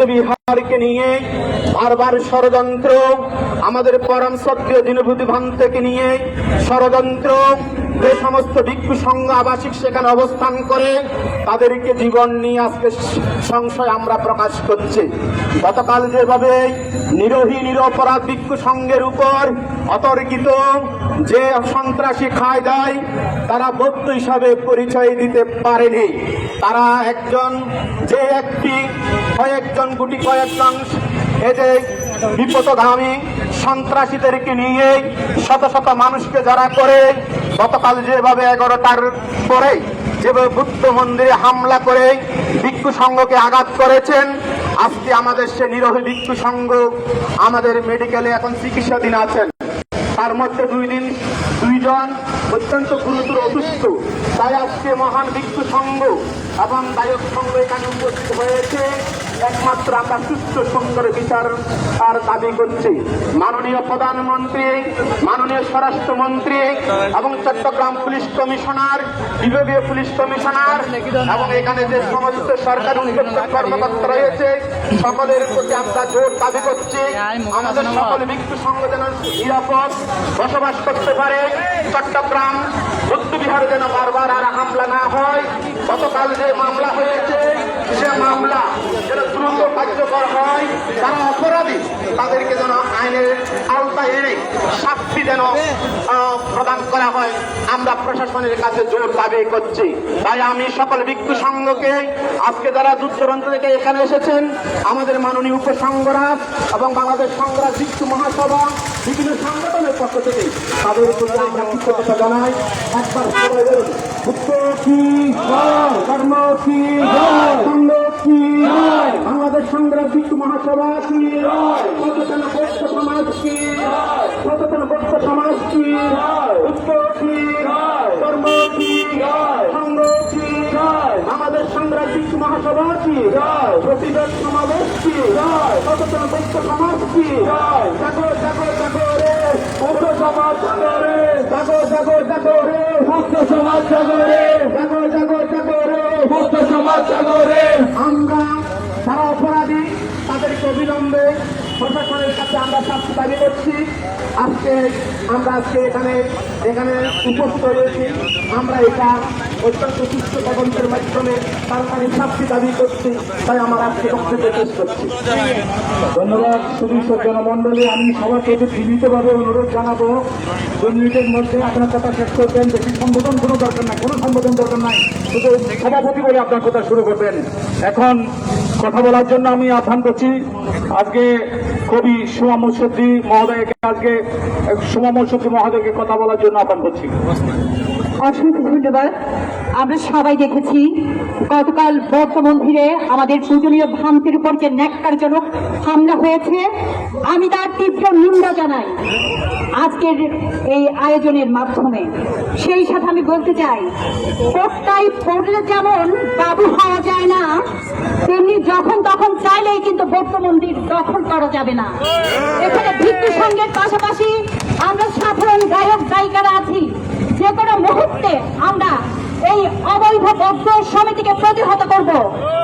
বিহারকে নিয়ে বারবার ষড়যন্ত্র, আমাদের পরম শ্রদ্ধেয় দীনবন্ধু ভান্তেকে নিয়ে ষড়যন্ত্র, যে সমস্ত ভিক্ষু সংঘ আবাসিক সেখানে অবস্থান করে তাদেরকে জীবন নিয়ে আজকে সংশয় আমরা প্রকাশ করছি। গতকাল যেভাবে নিরপরাধ ভিক্ষু সংঘের উপর অতর্কিত যে সন্ত্রাসী খায় দেয়, তারা বৌদ্ধ হিসাবে পরিচয় দিতে পারেনি। তারা একজন যে একটি কয়েকজন এই যে বিপদগামী সন্ত্রাসীদেরকে নিয়ে শত শত মানুষকে যারা করে, গতকাল যেভাবে 11টার পরে যেভাবে বুদ্ধ মন্দিরে হামলা করে ভিক্ষু সংঘকে আঘাত করেছেন, আজকে আমাদের সে নিরহ ভিক্ষু সংঘ আমাদের মেডিকেলে এখন চিকিৎসাধীন আছেন। তার মধ্যে দুইজন অত্যন্ত গুরুতর অসুস্থ। তাই আজকে মহান ভিক্ষু সংঘ এবং দায়ক সংঘ এখানে উপস্থিত হয়েছে। একমাত্র আমরা সুস্থ সুন্দর বিচার আর দাবি করছি। মাননীয় প্রধানমন্ত্রী, মাননীয় স্বরাষ্ট্রমন্ত্রী এবং চট্টগ্রাম পুলিশ কমিশনার, বিভাগীয় পুলিশ কমিশনার এবং এখানে যে সমস্ত সরকারি কর্মকর্তা রয়েছে, সকলের প্রতি আমরা জোর দাবি করছি আমাদের সকল ভিক্ষু সংঘ যেন নিরাপদ বসবাস করতে পারে। চট্টগ্রাম বৌদ্ধবিহারে যেন বারবার আর হামলা না হয়। গতকাল যে মামলা হয়েছে সে মামলা যেন দ্রুত কার্যকর হয়। যারা অপরাধী তাদেরকে যেন আইনের আওতায় এনে শাস্তি যেন প্রদান করা হয়, আমরা প্রশাসনের কাছে জোর দাবি করছি। তাই আমি সকল ভিক্ষু সংঘকে আজকে যারা দূর দূরান্ত থেকে এখানে এসেছেন, আমাদের মাননীয় উপসংঘরাজ এবং বাংলাদেশ সংগ্রাম ভিক্ষু মহাসভা বিভিন্ন সংগঠনের পক্ষ থেকে তাদের প্রতি আমরা কৃতজ্ঞতা জানাই। একবার সবাই বলুন, বুদ্ধ কি জয়, ধর্ম কি জয়, সংঘ কি জয়, বাংলাদেশ সংগ্রাম ভিক্ষু মহাসভা কি জয়, সচেতন বৌদ্ধ সমাজ কি জয়, সচেতন বৌদ্ধ সমাজ কি জয়, বুদ্ধ কি জয়, ধর্ম কি জয়, সংঘ কি জয়, আমাদের সংগ্রাম ভিক্ষু মহাসভা কি জয়, প্রতিবাদ সমাবেশ কি জয়, সচেতন বৌদ্ধ সমাজ কি জয়। জাগো জাগো জাগো রে বৌদ্ধ সমাজ, জাগো রে, জাগো জাগো জাগো রে বৌদ্ধ সমাজ, জাগো রে, জাগো জাগো জাগো রে বৌদ্ধ সমাজ, জাগো রে। আমরা যারা অপরাধী তাদেরকে অবিলম্বে প্রশাসনের কাছে আমরা শাস্তি দাবি করছি। আমরা আজকে এখানে উপস্থিত হয়েছি। আমরা এটা অত্যন্ত সুস্থ তদন্তের মাধ্যমে তাড়াতাড়ি শাস্তি দাবি করছি। তাই আমার আজকে বক্তব্য শেষ করছি। ধন্যবাদ। শুধু জনমন্ডলী, আমি সবার প্রতি বিনীতভাবে অনুরোধ জানাবো 2 মিনিটের মধ্যে আপনার কথা শেষ করবেন। বেশি সম্বোধন কোনো দরকার নাই, কোনো সম্বোধন দরকার নাই, শুধু সভাপতি বলে আপনার কথা শুরু করবেন। এখন কথা বলার জন্য আমি আহ্বান করছি আজকে কবি সুমা মুসদ্দি মহোদয়কে, কথা বলার জন্য আহ্বান করছি। অসংখ্য ধন্যবাদ। আমরা সবাই দেখেছি গতকাল বৌদ্ধ মন্দিরে আমাদের পূজনীয় ভান্তের উপর যে ন্যাক্কারজনক হামলা হয়েছে, আমি তার তীব্র নিন্দা জানাই আজকের এই আয়োজনের মাধ্যমে। সেই সাথে আমি বলতে চাই, কোটটায় পড়লে যেমন বাবু হওয়া যায় না, তেমনি যখন তখন চাইলেই কিন্তু বৌদ্ধ মন্দির দখল করা যাবে না। এখানে ভিক্ষু সংঘের পাশাপাশি আমরা সাধারণ গায়ক গায়িকারা আছি। যে কোনো মুহূর্তে আমরা এই অবৈধ বৌদ্ধ সমিতিকে প্রতিহত করব।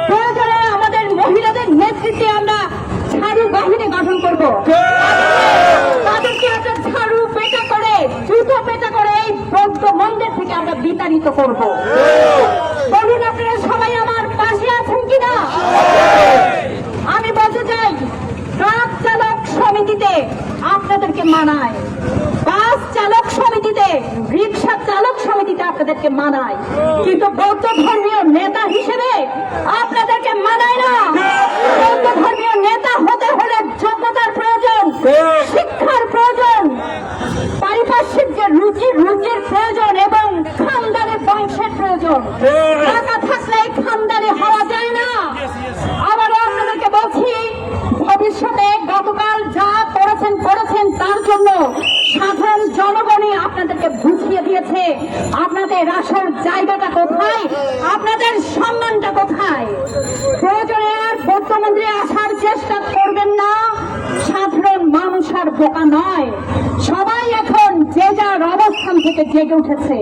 প্রয়োজনে আমাদের মহিলাদের নেতৃত্বে আমরা ঝাড়ু বাহিনী গঠন করব। তাদেরকে আমরা ঝাড়ু পেটা করে, জুতো পেটা করে এই বৌদ্ধ মন্দির থেকে আমরা বিতাড়িত করব। বলুন আপনারা সবাই আমার পাশে আছেন কিনা? আমি বলতে চাই, ট্রাক চালক সমিতিতে আপনাদেরকে মানায়, বাস চালক সমিতিতে, রিক্সা চালক সমিতিতে আপনাদেরকে মানায়, কিন্তু বৌদ্ধ ধর্মীয় নেতা হিসেবে আপনাদেরকে মানায় না। বৌদ্ধ ধর্মীয় নেতা হতে হলে যোগ্যতার প্রয়োজন, শিক্ষার প্রয়োজন, পারিপার্শ্বিক যে রুজির প্রয়োজন এবং খানদানি বংশের প্রয়োজন। টাকা থাকলে খানদানি হওয়া যায় না। আবারও আপনাদেরকে বলছি, ভবিষ্যতে গতকাল যা করেছেন তার জন্য সাধারণ জনগণই আপনাদেরকে বুঝিয়ে দিয়েছে আপনাদের আসার জায়গাটা কোথায়, আপনাদের সম্মানটা কোথায়। প্রয়োজনে আর বৌদ্ধ মন্দিরে আসার চেষ্টা করবেন না। সাধারণ মানুষ আর বোকা নয়, সবাই এখন যে যার অবস্থান থেকে জেগে উঠেছে।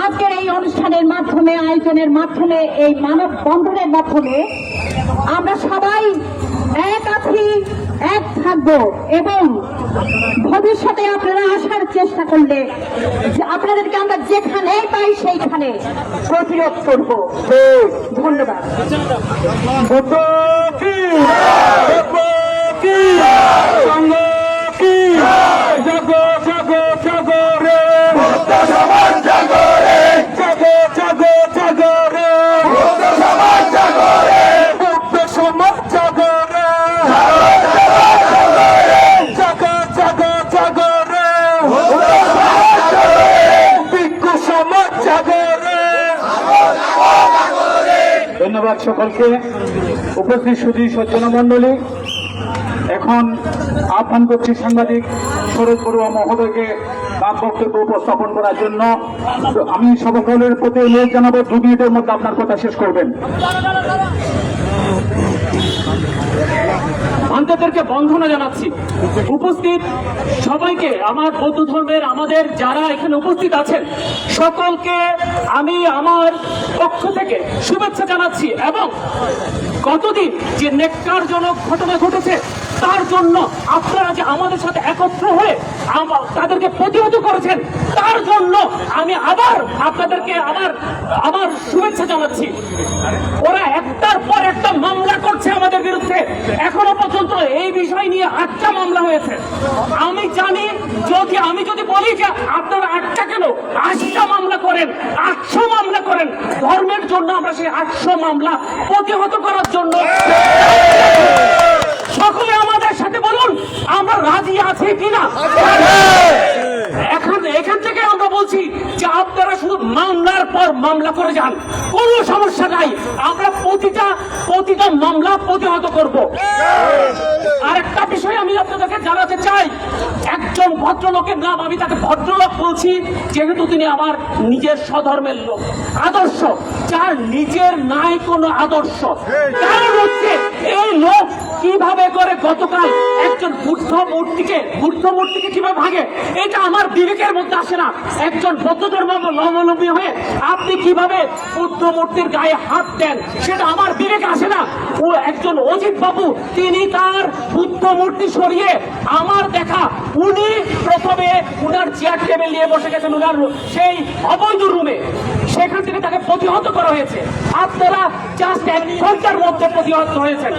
আজকের এই অনুষ্ঠানের মাধ্যমে, আয়োজনের মাধ্যমে, এই মানববন্ধনের মাধ্যমে আমরা সবাই থাকবো এবং ভবিষ্যতে আপনারা আসার চেষ্টা করলে যে আপনাদেরকে আমরা যেখানে পাই সেইখানে প্রতিরোধ করব। ধন্যবাদ। ধন্যবাদ সকলকে। উপস্থিত সুধী সজ্জন মন্ডলী, এখন আহ্বান করছি সাংবাদিক শরৎ বড়ুয়া মহোদয়কে তার বক্তব্য উপস্থাপন করার জন্য। তো আমি সকলের প্রতি অনুরোধ জানাবো 2 মিনিটের মধ্যে আপনার কথা শেষ করবেন। আন্তদেরকে বন্ধনা জানাচ্ছি। উপস্থিত সবাইকে, আমার বৌদ্ধ ধর্মের আমাদের যারা এখানে উপস্থিত আছেন সকলকে আমি আমার পক্ষ থেকে শুভেচ্ছা জানাচ্ছি এবং গতদিন যে নেককারজনক ঘটনা ঘটেছে তার জন্য আপনারা যে আমাদের সাথে একত্র হয়ে তাদেরকে প্রতিহত করেছেন তার জন্য আমি আবার আপনাদেরকে আমার শুভেচ্ছা জানাচ্ছি। ওরা একটার পর একটা মামলা করছে আমাদের বিরুদ্ধে, এখনো পর্যন্ত এই বিষয় নিয়ে 8টা মামলা হয়েছে। আমি জানি আমি যদি বলি যে আপনারা 8টা কেন 80টা মামলা করেন, 800 মামলা করেন, ধর্মের জন্য আমরা সেই 800 মামলা প্রতিহত করার জন্য সকলে আমাদের সাথে বলুন আমরা রাজি আছি কিনা। এখান থেকে আমরা বলছি যে আপনারা শুধু মামলার পর মামলা করে যান, কোনো সমস্যা নাই, আমরা প্রতিটা মামলা প্রতিহত করব। আরেকটা বিষয় আমি আপনাদেরকে জানাতে চাই, একজন ভদ্রলোকের নাম আমি তাকে ভদ্রলোক বলছি যেহেতু তিনি আমার নিজের স্বধর্মের লোক, আদর্শ যার নিজের নাই কোনো আদর্শ। কারণ হচ্ছে এই লোক কিভাবে করে গতকাল একজন বুদ্ধ মূর্তিকে কিভাবে ভাঙে, এটা আমার বিবেকের মধ্যে আসে না। একজন বৌদ্ধ ধর্মাবলম্বী হয়ে আপনি কিভাবে বুদ্ধ মূর্তির গায়ে হাত দেন সেটা আমার বিবেকে আসে না। ও একজন অজিত বাবু, তিনি তার বুদ্ধ মূর্তি সরিয়ে আমার দেখা উনি প্রথমে উনার চেয়ার টেবিল নিয়ে বসে গেছেন উনার সেই অবৈধ রুমে, সেখান থেকে তাকে প্রতিহত করা হয়েছে। আপনারা জাস্ট 1 ঘন্টার মধ্যে প্রতিহত হয়েছেন।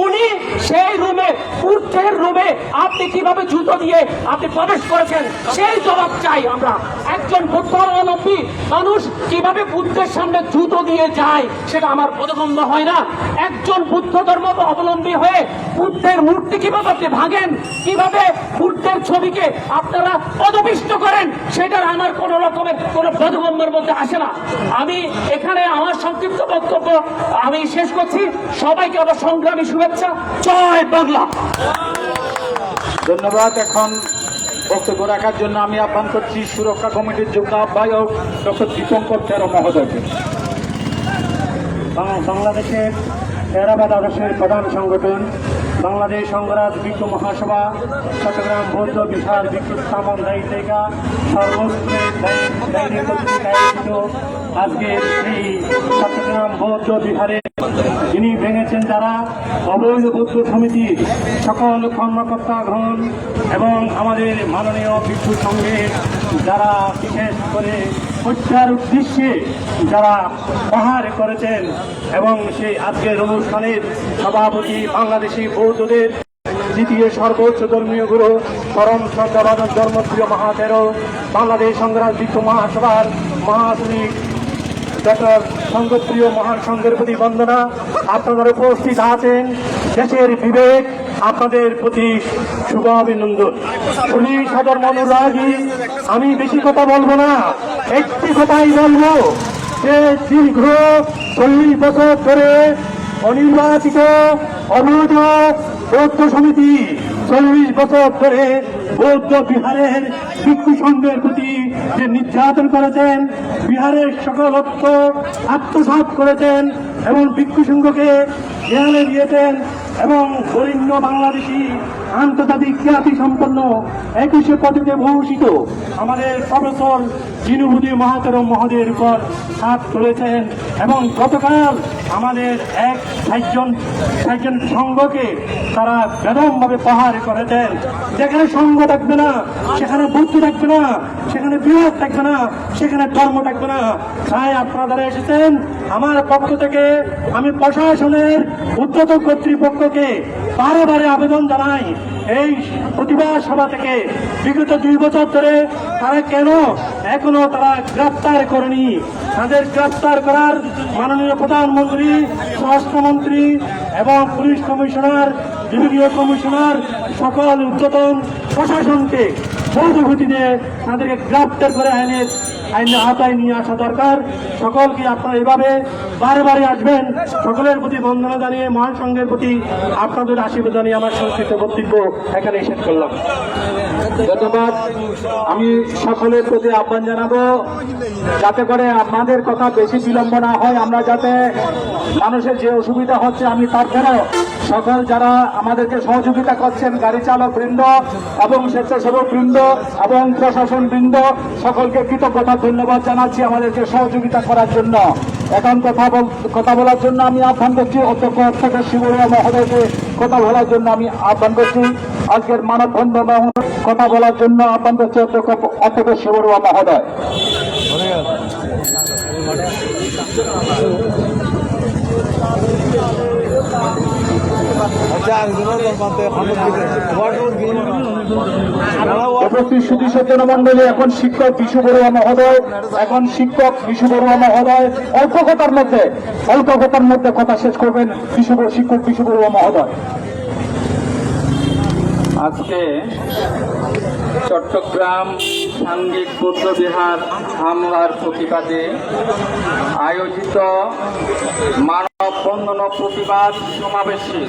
উনি সেই রুমে, বুদ্ধের রুমে আপনি কিভাবে জুতো দিয়ে আপনি প্রবেশ করেছেন সেই জবাব চাই আমরা। একজন বুদ্ধাবলম্বী মানুষ কিভাবে বুদ্ধের সামনে জুতো দিয়ে যায় সেটা আমার বোধগম্য হয় না। একজন বুদ্ধ ধর্ম অবলম্বী হয়ে বুদ্ধের মূর্তি কিভাবে আপনি ভাঙেন, কিভাবে বুদ্ধের ছবিকে আপনারা পদপিষ্ট করেন, সেটার আমার কোন রকমের কোন বোধগম্যের মধ্যে আসে না। আমি এখানে আমার সংক্ষিপ্ত বক্তব্য আমি শেষ করছি। সবাইকে আমার সংগ্রামী শুভেচ্ছা। জয় বাংলা। ধন্যবাদ। এখন বক্তব্য রাখার জন্য আমি আহ্বান করছি সুরক্ষা কমিটির যুগ্ম আহ্বায়ক ডক্টর দীপঙ্কর তেরো মহোদয়কে। বাংলাদেশের এরাবাদ আদর্শের প্রধান সংগঠন বাংলাদেশ সংগ্রাম ভিক্ষু মহাসভা চট্টগ্রাম বৌদ্ধ বিহার ভিক্ষু স্থাপন দায়িত্বিকা আজকে এই চট্টগ্রাম বৌদ্ধ বিহারে যিনি ভেঙেছেন যারা অবৈধ বৌদ্ধ সমিতির সকল কর্মকর্তাগণ এবং আমাদের মাননীয় ভিক্ষু সংঘের যারা বিশেষ করে হত্যার উদ্দেশ্যে যারা পাহাড় করেছেন এবং সেই আজকের অনুষ্ঠানের সভাপতি বাংলাদেশি বৌদ্ধদের দ্বিতীয় সর্বোচ্চ ধর্মীয় গুরু পরম শ্রদ্ধাভাজন ধর্মপ্রিয় মহাতেরো বাংলাদেশ সংগ্রাম ভিক্ষু মহাসভার মহাসনিক ডক্টর সংঘপ্রিয় মহান সংঘের প্রতি বন্দনা। আপনারা উপস্থিত আছেন, দেশের বিবেক আপনাদের প্রতি শুভ অভিনন্দন। পুলিশ সদর অনুরাগী আমি বেশি কথা বলবো না, একটি কথাই বলবো যে দীর্ঘ 40 বছর ধরে অনির্বাচিত অবৈধ বৌদ্ধ সমিতি 40 বছর ধরে বৌদ্ধ বিহারের ভিক্ষু সংঘের প্রতি যে নির্যাতন করেছেন, বিহারের সকল অর্থ আত্মসাৎ করেছেন এবং ভিক্ষু সংঘকে জ্ঞানে দিয়েছেন এবং বরেণ্য বাংলাদেশি আন্তর্জাতিক খ্যাতি সম্পন্ন 21শে পদকে ভূষিত আমাদের প্রফেসর জিনুবুদ্দি মহাতরম মহোদয়ের উপর হাত তুলেছেন এবং গতকাল আমাদের এক ষাটজন সংঘকে তারা বেদমভাবে প্রহার করেছেন। যেখানে সংঘ থাকবে না সেখানে বুদ্ধি থাকবে না, সেখানে বিরোধ থাকবে না, সেখানে ধর্ম থাকবে না। তাই আপনারা এসেছেন, আমার পক্ষ থেকে আমি প্রশাসনের ঊর্ধ্বতন কর্তৃপক্ষকে বারে আবেদন জানাই, এই প্রতিবাদ সভা থেকে বিগত 2 বছর ধরে তারা কেন এখনো তারা গ্রেফতার করেনি? তাদের গ্রেফতার করার মাননীয় প্রধানমন্ত্রী, স্বরাষ্ট্রমন্ত্রী এবং পুলিশ কমিশনার, বিভাগীয় কমিশনার সকল ঊর্ধ্বতন প্রশাসনকে বৌদ্ধভূতিতে তাদেরকে গ্রেফতার করে আইনের আওতায় নিয়ে আসা দরকার। সকলকে আপনারা এভাবে বারে আসবেন। সকলের প্রতি বন্দনা জানিয়ে মহাসংঘের প্রতি আপনাদের আশীর্বাদ জানিয়ে আমার সংক্ষিপ্ত বক্তব্য এখানে শেষ করলাম। ধন্যবাদ। আমি সকলের প্রতি আহ্বান জানাবো যাতে করে আপনাদের কথা বেশি বিলম্ব না হয়, আমরা যাতে মানুষের যে অসুবিধা হচ্ছে, আমি তারপরেও সকল যারা আমাদেরকে সহযোগিতা করছেন, গাড়ি চালক বৃন্দ এবং স্বেচ্ছাসেবক বৃন্দ এবং প্রশাসন বৃন্দ, সকলকে কৃতজ্ঞতা ধন্যবাদ জানাচ্ছি আমাদেরকে সহযোগিতা করার জন্য। এখন কথা বলার জন্য আমি আহ্বান করছি অধ্যক্ষ শিবরুয়া মহোদয়কে কথা বলার জন্য আমি আহ্বান করছি। আজকের মানববন্ধন কথা বলার জন্য আহ্বান করছি অধ্যক্ষ শিবরুয়া মহোদয়। উপস্থিত সুধী সজ্জন মন্ডলী, এখন শিক্ষক বিশু বড়ুয়া মহোদয় অল্প কথার মধ্যে কথা শেষ করবেন শিক্ষক বিশু বড়ুয়া মহোদয়। আজকে চট্টগ্রাম সাংঘিক বৌদ্ধবিহার হামলার প্রতিবাদে আয়োজিত মানববন্ধন প্রতিবাদ সমাবেশে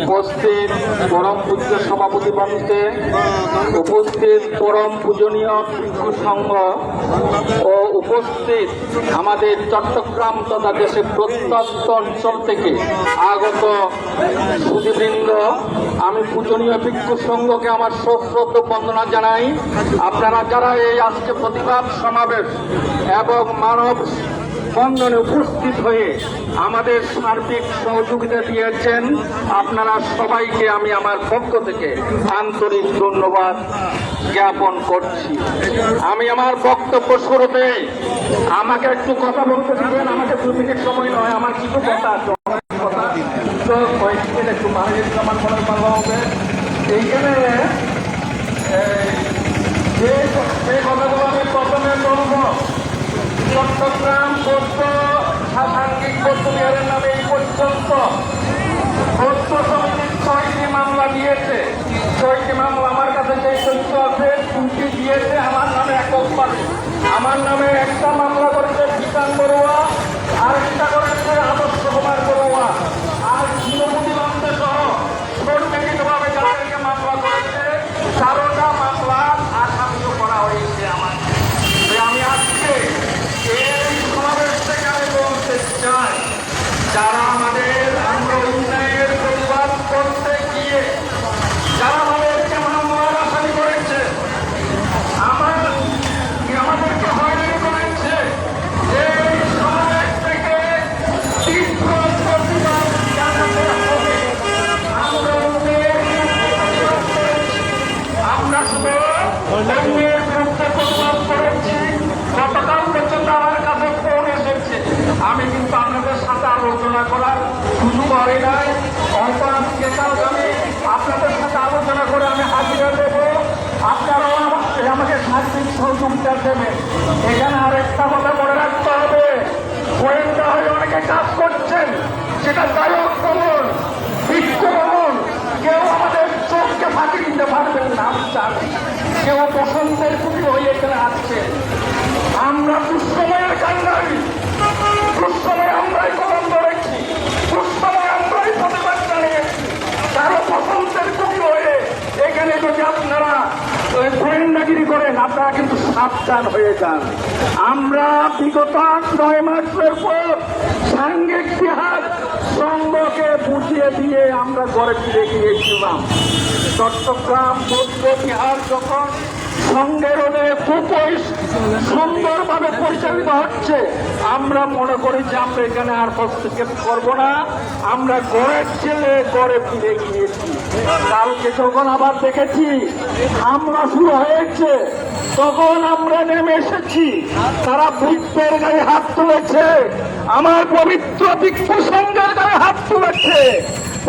উপস্থিত পরম পূজ্য সভাপতি মঞ্চে উপস্থিত পরম পূজনীয় ভিক্ষু সংঘ ও উপস্থিত আমাদের চট্টগ্রাম তথা দেশের প্রত্যন্ত অঞ্চল থেকে আগত সুধীবৃন্দ, আমি পূজনীয় ভিক্ষু সংঘকে আমার সশ্রদ্ধ বন্দনা জানাই। আপনারা যারা এই আজকে প্রতিবাদ সমাবেশ এবং মানব বন্ধনে উপস্থিত হয়ে আমাদের সার্বিক সহযোগিতা দিয়েছেন, আপনারা সবাইকে আমি আমার পক্ষ থেকে আন্তরিক ধন্যবাদ জ্ঞাপন করছি। আমি আমার বক্তব্য শুরুতে আমাকে একটু কথা বলতে দিবেন, আমাকে 2 মিনিট সময় নয়, আমার কিছু কথা আছে, একটু মারিয়ে দিলে আমার মনে ভালো হবে। এইখানে যে কথাগুলো আমি প্রথমে বলব, চট্টগ্রাম বৌদ্ধ সাংঘিক বৌদ্ধবিহারের নামে এই পর্যন্ত বৌদ্ধ সমিতির 6টি মামলা দিয়েছে। 6টি মামলা আমার কাছে যে তথ্য আছে 2টি দিয়েছে আমার নামে এককভাবে। আমার নামে একটা মামলা করেছে বিধান বড়ুয়া, আরেকটা করেছে আদর্শ কুমার বড়ুয়া, আর জিনুবুদ্দি মহোদয় সহ প্রত্যেকভাবে যাদেরকে মামলা করেছে 4টা মামলা আসামিও করা হয়েছে আমার। আমি আজকে এই সমাবেশ থেকে আমি বলতে চাই, যারা আমাদের উন্নয়নের প্রতিবাদ করতে গিয়ে যারা আমাদেরকে মামলার আসামি করেছে, আমাদেরকে হয়রানি করেছে, এই সমাবেশ থেকে তীব্র প্রতিবাদ জানাতে হবে। আমরা শুধু অন্যের বিরুদ্ধে প্রতিবাদ করেছি। গতকাল পর্যন্ত আমার কাছে ফোন এসেছে, আমি কিন্তু আপনাদের সাথে আলোচনা করার সুযোগ হয় নাই। হয়তো আজকে আমি আপনাদের সাথে আলোচনা করে আমি হাজিরা দেব, আপনারাও আমাকে সার্বিক সহযোগিতা দেবেন। এখানে আরেকটা কথা মনে রাখতে হবে, গোয়েন্দা হয়ে অনেকে কাজ করছেন, সেটা গায়ক বলুন, বিক্ষু বলুন, কেউ আমাদের চোখকে ফাঁকি দিতে পারবেন না। আমি জানি কেউ বসন্তের কুটি হয়ে এখানে আসছে। আমরা দুঃসময়ের কান্ডারি, দুঃসময় আমরাই কলম ধরেছি, দুঃসময় আমরাই প্রতিবাদ জানিয়েছি। কারো বসন্তের কুটি হয়ে এখানে যদি আপনারা গোয়েন্দাগিরি করেন, আপনারা কিন্তু সাবধান হয়ে যান। আমরা বিগত 8-9 মাসের পর সাংঘিক বিহার সঙ্গকে বুঝিয়ে দিয়ে আমরা ঘরে ফিরে গিয়েছিলাম। চট্টগ্রাম বৌদ্ধ বিহার যখন সংঘের খুব সুন্দরভাবে পরিচালিত হচ্ছে, আমরা মনে করি যে আমরা এখানে আর হস্তক্ষেপ করবো না, আমরা ঘরের ছেলে ঘরে ফিরে গিয়েছি। কালকে যখন আবার দেখেছি হামলা শুরু হয়েছে, তখন আমরা নেমে এসেছি। তারা বুদ্ধের গায়ে হাত তুলেছে, আমার পবিত্র ভিক্ষু সংঘের গায়ে হাত তুলেছে।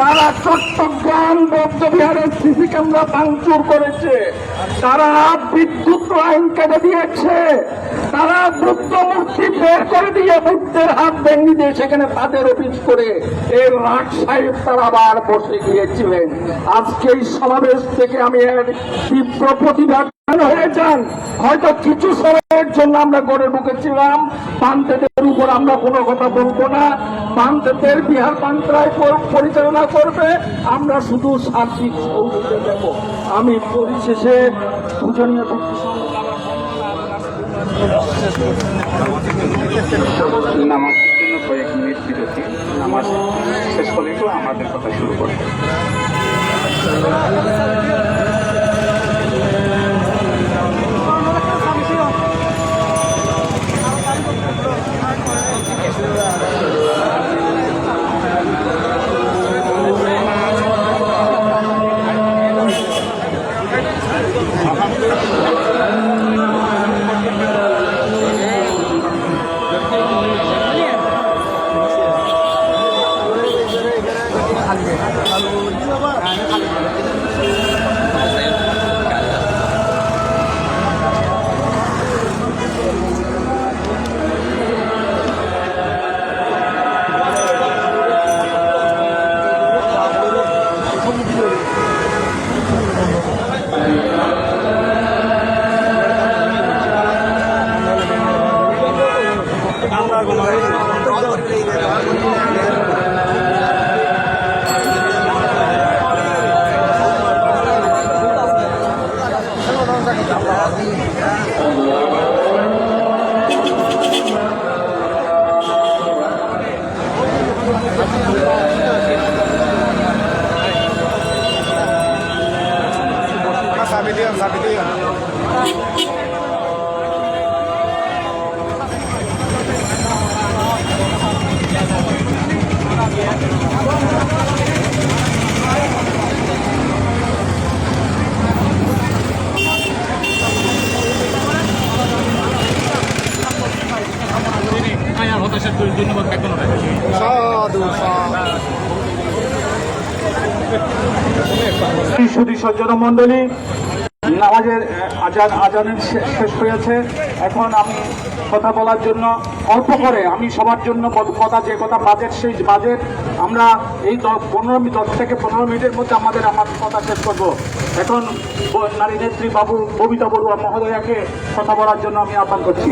তারা চট্টগ্রাম বৌদ্ধ বিহারের সিসি ক্যামেরা ভাঙচুর করেছে, তারা বিদ্যুৎ লাইন কেটে দিয়েছে, তারা বুদ্ধ মূর্তি বের করে দিয়ে বুদ্ধের হাত ভেঙে দিয়ে সেখানে তাদের অফিস করে এই রাট সাহেব তারা আবার বসে গিয়েছিলেন। আজকে এই সমাবেশ থেকে আমি এর তীব্র প্রতিবাদ হয়ে যান। হয়তো কিছু সময়ের জন্য আমরা গড়ে ঢুকেছিলাম, পান্তেদের উপর আমরা কোনো কথা বলবো না, পান্তেদের বিহার পান্ত্রায় পরিচালনা করবে, আমরা শুধু সার্বিক সহযোগিতা দেব। আমি পরিশেষে পূজনীয় নামাজের জন্য কয়েক মিনিট বিরতি, নামাজ শেষ হলে তো আমাদের কথা শুরু করবো। সুধী সজ্জন মন্ডলী, নামাজের আজানের শেষ হয়েছে। এখন আমি কথা বলার জন্য অল্প করে আমি সবার জন্য কথা, যে কথা বাজেট, সেই বাজেট আমরা এই 10 থেকে 15 মিনিটের মধ্যে আমার কথা শেষ করব। এখন নারী নেত্রী বাবু ববিতা বড়ুয়া মহোদয়াকে কথা বলার জন্য আমি আহ্বান করছি।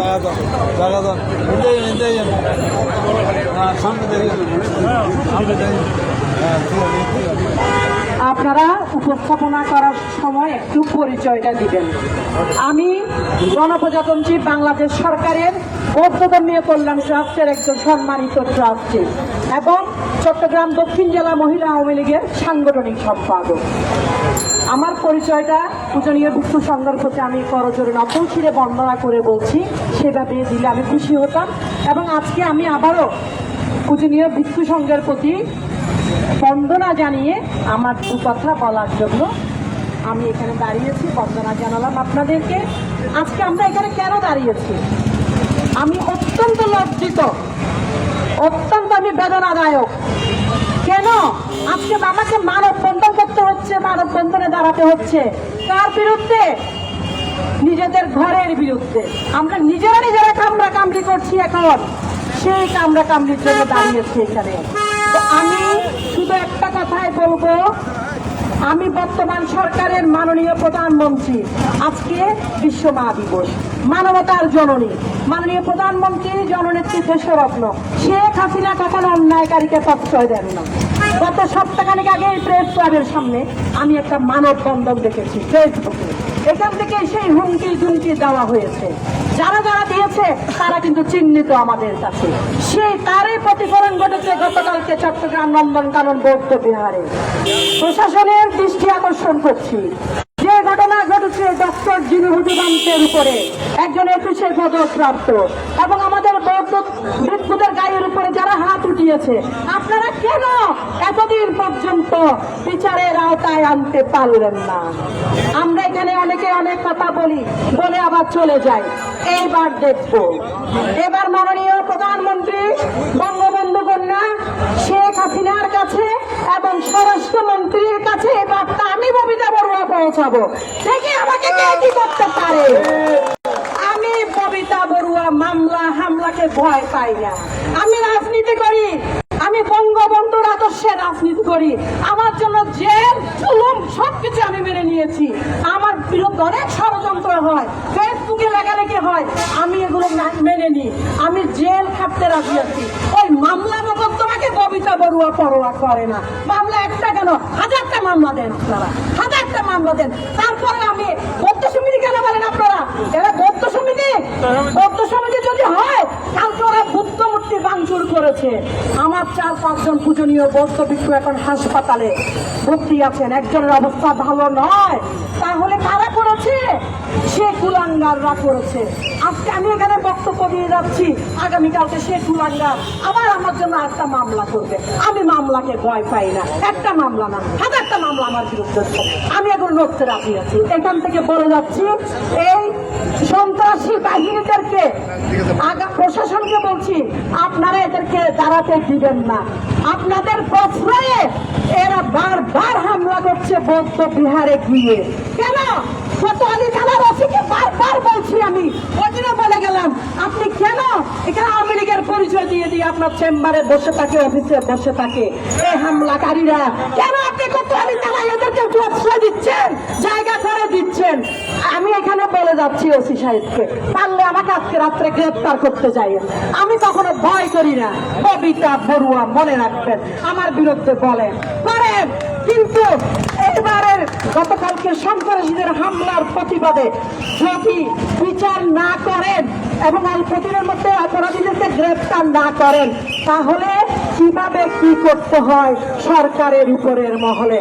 আপনারা উপস্থাপনা করার সময় একটু পরিচয়টা দিবেন। আমি গণপ্রজাতন্ত্রী বাংলাদেশ সরকারের বৌদ্ধ ধর্মীয় কল্যাণ ট্রাস্টের একজন সম্মানিত ট্রাস্টি এবং চট্টগ্রাম দক্ষিণ জেলা মহিলা আওয়ামী লীগের সাংগঠনিক সম্পাদক। আমার পরিচয়টা পূজনীয় ভিক্ষু সংঘের প্রতি আমি করজোরে নতুন শিরে বন্দনা করে বলছি, সেভাবে দিলে আমি খুশি হতাম। এবং আজকে আমি আবারও পূজনীয় ভিক্ষু সংঘের প্রতি বন্দনা জানিয়ে আমার দু কথা বলার জন্য আমি এখানে দাঁড়িয়েছি। বন্দনা জানালাম আপনাদেরকে। আজকে আমরা এখানে কেন দাঁড়িয়েছি, আমি অত্যন্ত লজ্জিত, অত্যন্ত আমি বেদনাদায়ক। কেন আজকে আমাকে মানববন্ধন করতে হচ্ছে, মানববন্ধনে দাঁড়াতে হচ্ছে? কার বিরুদ্ধে? নিজেদের ঘরের বিরুদ্ধে। আমরা নিজেরা কামড়া কামড়ি করছি, এখন সেই কামড়া কামড়ির জন্য দাঁড়িয়েছি এখানে। তো আমি শুধু একটা কথাই বলবো, আমি বর্তমান সরকারের মাননীয় প্রধানমন্ত্রী, আজকে বিশ্ব মা দিবস, মানবতার জননী, মাননীয় প্রধানমন্ত্রী জননেত্রী দেশরত্ন শেখ হাসিনা কখনো অন্যায়কারীকে প্রশ্রয় দেন না। গত সপ্তাহখানেক আগে এই প্রেস ক্লাবের সামনে আমি একটা মানববন্ধন দেখেছি ফেসবুকে। এখান থেকে সেই হুমকি ধুমকি দেওয়া হয়েছে, যারা যারা দিয়েছে তারা কিন্তু চিহ্নিত আমাদের কাছে। সেই তারই প্রতিফলন ঘটেছে গতকালকে চট্টগ্রাম নন্দনকানন বৌদ্ধ বিহারে। প্রশাসনের দৃষ্টি আকর্ষণ করছি, যে ঘটনা ঘটেছে ডক্টর জিনুহুদ্দিনের উপরে, একজন একুশে পদকপ্রাপ্ত, এবং আমাদের বৌদ্ধ ভিক্ষুদের গায়ের উপরে যারা হাত উঠিয়েছে, আপনারা কেন এতদিন পর্যন্ত বিচারের আওতায় আনতে পারলেন না? আমরা এখানে অনেকে অনেক কথা বলি, বলে আবার চলে যাই। এইবার দেখবো, এবার মাননীয় প্রধানমন্ত্রী বঙ্গবন্ধু কন্যা শেখ হাসিনার কাছে এবং স্বরাষ্ট্রমন্ত্রীর কাছে এই বার্তা আমি ববিতা বড়ুয়া পৌঁছাবো। দেখি আমাকে কে কি করতে পারে। আমি ববিতা বড়ুয়া মামলা হামলাকে ভয় পাই না। আমি রাজনীতি করি, আমি বঙ্গবন্ধুর আদর্শে রাজনীতি করি। আমার জন্য জেল জুলুম সবকিছু আমি মেনে নিয়েছি। আমার বিরুদ্ধে অনেক ষড়যন্ত্র হয়, ফেসবুকে লেখালেখি হয়, আমি এগুলো মেনে নিই। আমি জেল খাটতে রাজি আছি। ওই মামলা মোকদ্দমাকে ববিতা বড়ুয়া পরোয়া করে না। মামলা একটা কেন, হাজারটা মামলা দেন আপনারা, হাজারটা মামলা দেন। তারপরে আমি বৌদ্ধ সমিতি কেন বলেন আপনারা? এরা বৌদ্ধ সমিতি, বৌদ্ধ সমিতি যদি হয় কালকে ওরা বুদ্ধ মূর্তি ভাঙচুর করেছে। আমার 4-5 জন পূজনীয় বৌদ্ধ ভিক্ষু এখন হাসপাতালে ভর্তি আছেন, একজনের অবস্থা ভালো নয়। তাহলে কারা করেছে? সে কুলাঙ্গাররা করেছে। আজকে আমি এখানে বক্তব্য দিয়ে যাচ্ছি, আগামীকালকে সে কুলাঙ্গার আবার আমার জন্য একটা মামলা করবে। আমি মামলাকে ভয় পাই না, একটা মামলা না, হাজারটা মামলা আমার বিরুদ্ধে। আমি এখন লড়তে রাজি আছি। এখান থেকে বলে যাচ্ছি, এই সন্ত্রাসী বাহিনীদেরকে প্রশাসনকে বলছি, আপনারা এদেরকে দাঁড়াতে দিবেন না। আপনাদের প্রশ্রয়ে এরা বারবার হামলা করছে বৌদ্ধ বিহারে গিয়ে। কেন? কোতোয়ালি থানার ওসিকে বারবার বলছি, আমি ওইদিনও বলে গেলাম, আপনি কেন এখানে আওয়ামী লীগের পরিচয় দিয়ে দিয়ে আপনার চেম্বারে বসে থাকে, অফিসে বসে থাকে এই হামলাকারীরা? কেন আপনি কোতোয়ালি থানায় এদেরকে প্রশ্রয় দিচ্ছেন, জায়গা করে দিচ্ছেন? আমি এখানে বলে যাচ্ছি ওসি সাহেবকে, পারলে আমাকে আজকে রাত্রে গ্রেফতার করতে চাই। আমি কখনো ভয় করি না। ববিতা বড়ুয়া মনে রাখবেন, আমার বিরুদ্ধে বলেন করেন, কিন্তু এবারের গতকালকে সন্ত্রাসীদের হামলার প্রতিবাদে যদি বিচার না করেন এবং অল্পদিনের মধ্যে অপরাধীদেরকে গ্রেফতার না করেন, তাহলে কিভাবে কি করতে হয় সরকারের উপরের মহলে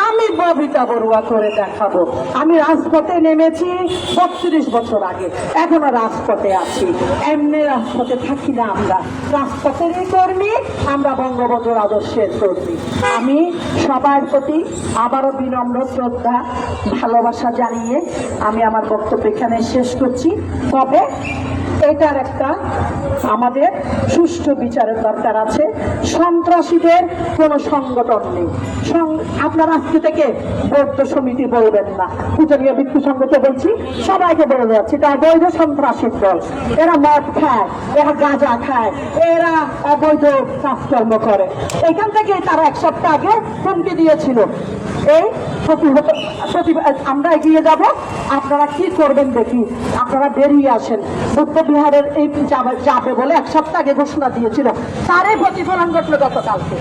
আমি ববিতা বড়ুয়া করে দেখাবো। আমি রাজপথে নেমেছি 32 বছর আগে, এখনো রাজপথে আছি। এমনি রাজপথে থাকি না, আমরা রাজপথেরই কর্মী, আমরা বঙ্গবন্ধুর আদর্শের কর্মী। আমি সবার প্রতি আবারও বিনম্র শ্রদ্ধা ভালোবাসা জানিয়ে আমি আমার বক্তব্য এখানে শেষ করছি। তবে এটার একটা আমাদের সুষ্ঠু বিচারের দরকার আছে। সন্ত্রাসীদের কোন সংগঠন নেই। আপনারা আজকে থেকে বৌদ্ধ সমিতি বলবেন না, পূজনীয় ভিক্ষু সংঘকে বলছি, সবাইকে বলে যাচ্ছে এটা অবৈধ সন্ত্রাসীর দল। এরা মদ খায়, এরা গাঁজা খায়, এরা অবৈধ কাজকর্ম করে। এখান থেকে তারা 1 সপ্তাহ আগে হুমকি দিয়েছিল, এই আমরা এগিয়ে যাব, আপনারা কি করবেন দেখি, আপনারা বেরিয়ে আসেন। বৌদ্ধ বিহারের এই যাবে বলে 1 সপ্তাহ আগে ঘোষণা দিয়েছিল, তারই প্রতিফলন ঘটল গতকালকে।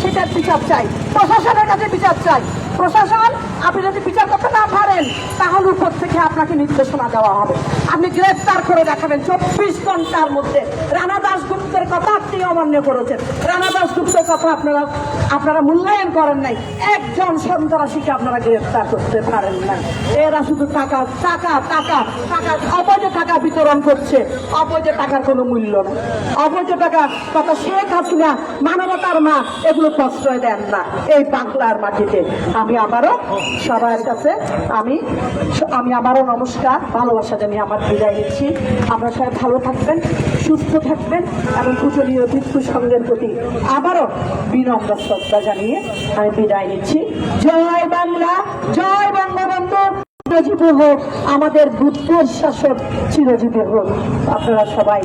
সেটার বিচার চাই, প্রশাসনের কাছে বিচার চাই। প্রশাসন, আপনি যদি বিচার করতে না পারেন তাহলে উপর থেকে আপনাকে নির্দেশনা দেওয়া হবে, আপনি গ্রেফতার করে দেখাবেন 24 ঘন্টার মধ্যে। রানা দাশগুপ্তের কথা আপনি অমান্য করেছেন, রানা দাশগুপ্তের কথা আপনারা মূল্যায়ন করেন নাই। একজন সন্ত্রাসীকে আপনারা গ্রেফতার করতে পারেন না। এরা শুধু টাকা টাকা টাকা টাকা, অবৈধ টাকা বিতরণ করছে। অবৈধ টাকার কোনো মূল্য নেই, অবৈধ টাকা কথা শেখ হাসিনা মানবতার মা এগুলো প্রশ্রয় দেন না এই বাংলার মাটিতে। আমি আবারও সবার কাছে আমি আবারও নমস্কার, ভালোবাসা জানিয়ে আমার বিদায় নিচ্ছি। আপনারা সবাই ভালো থাকবেন, সুস্থ থাকবেন এবং পূজনীয় ভিক্ষু সংঘের প্রতি আবারও বিনম্র শ্রদ্ধা জানিয়ে আমি বিদায় নিচ্ছি। জয় বাংলা, জয় বঙ্গবন্ধু, চিরজীবী হোক আমাদের বুদ্ধের শাসন, চিরজীবী হোক। আপনারা সবাই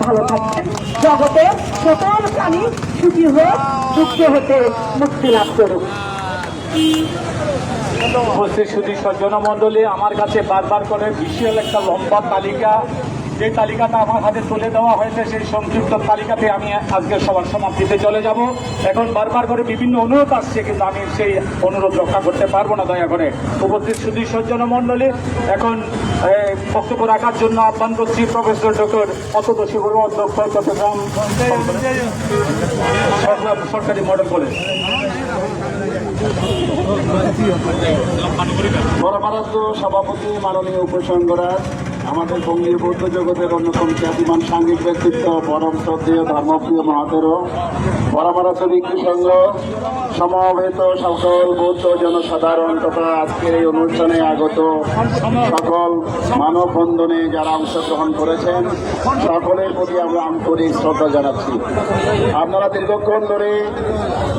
ভালো থাকবেন, জগতে সকল প্রাণী সুখী হোক, দুঃখ হতে মুক্তি লাভ করুক। উপস্থিত সুধী জনমন্ডলী, আমার কাছে বারবার করে বিশাল একটা লম্বা তালিকা যে তালিকাটা আমার হাতে তুলে দেওয়া হয়েছে সেই সংক্ষিপ্ত তালিকাতে আমি আজকে সবার সমাপ্তিতে চলে যাব। এখন বারবার করে বিভিন্ন অনুরোধ আসছে, কিন্তু আমি সেই অনুরোধ রক্ষা করতে পারবো না। দয়া করে উপস্থিত সুধী সজ্জন মণ্ডলী, এখন বক্তব্য রাখার জন্য আহ্বান করছি প্রফেসর ডক্টর অতদশী বড়ুয়া, অধ্যক্ষ চট্টগ্রাম সরকারি মডেল কলেজ। বড়মারাধ্য সভাপতি মাননীয় উপসংঘরাজ, আমাদের বঙ্গীয় বৌদ্ধ জগতের অন্যতম খ্যাতিমান সাংঘিক ব্যক্তিত্ব, পরম শ্রদ্ধেয় ধর্মপ্রিয় মহাতের বড়মারাধ্য ভিক্ষু সংঘ, সমবেত সকল বৌদ্ধ জনসাধারণ তথা আজকের এই অনুষ্ঠানে আগত সকল মানববন্ধনে যারা অংশগ্রহণ করেছেন, সকলের প্রতি আমরা আন্তরিক শ্রদ্ধা জানাচ্ছি। আপনারা দীর্ঘক্ষণ ধরে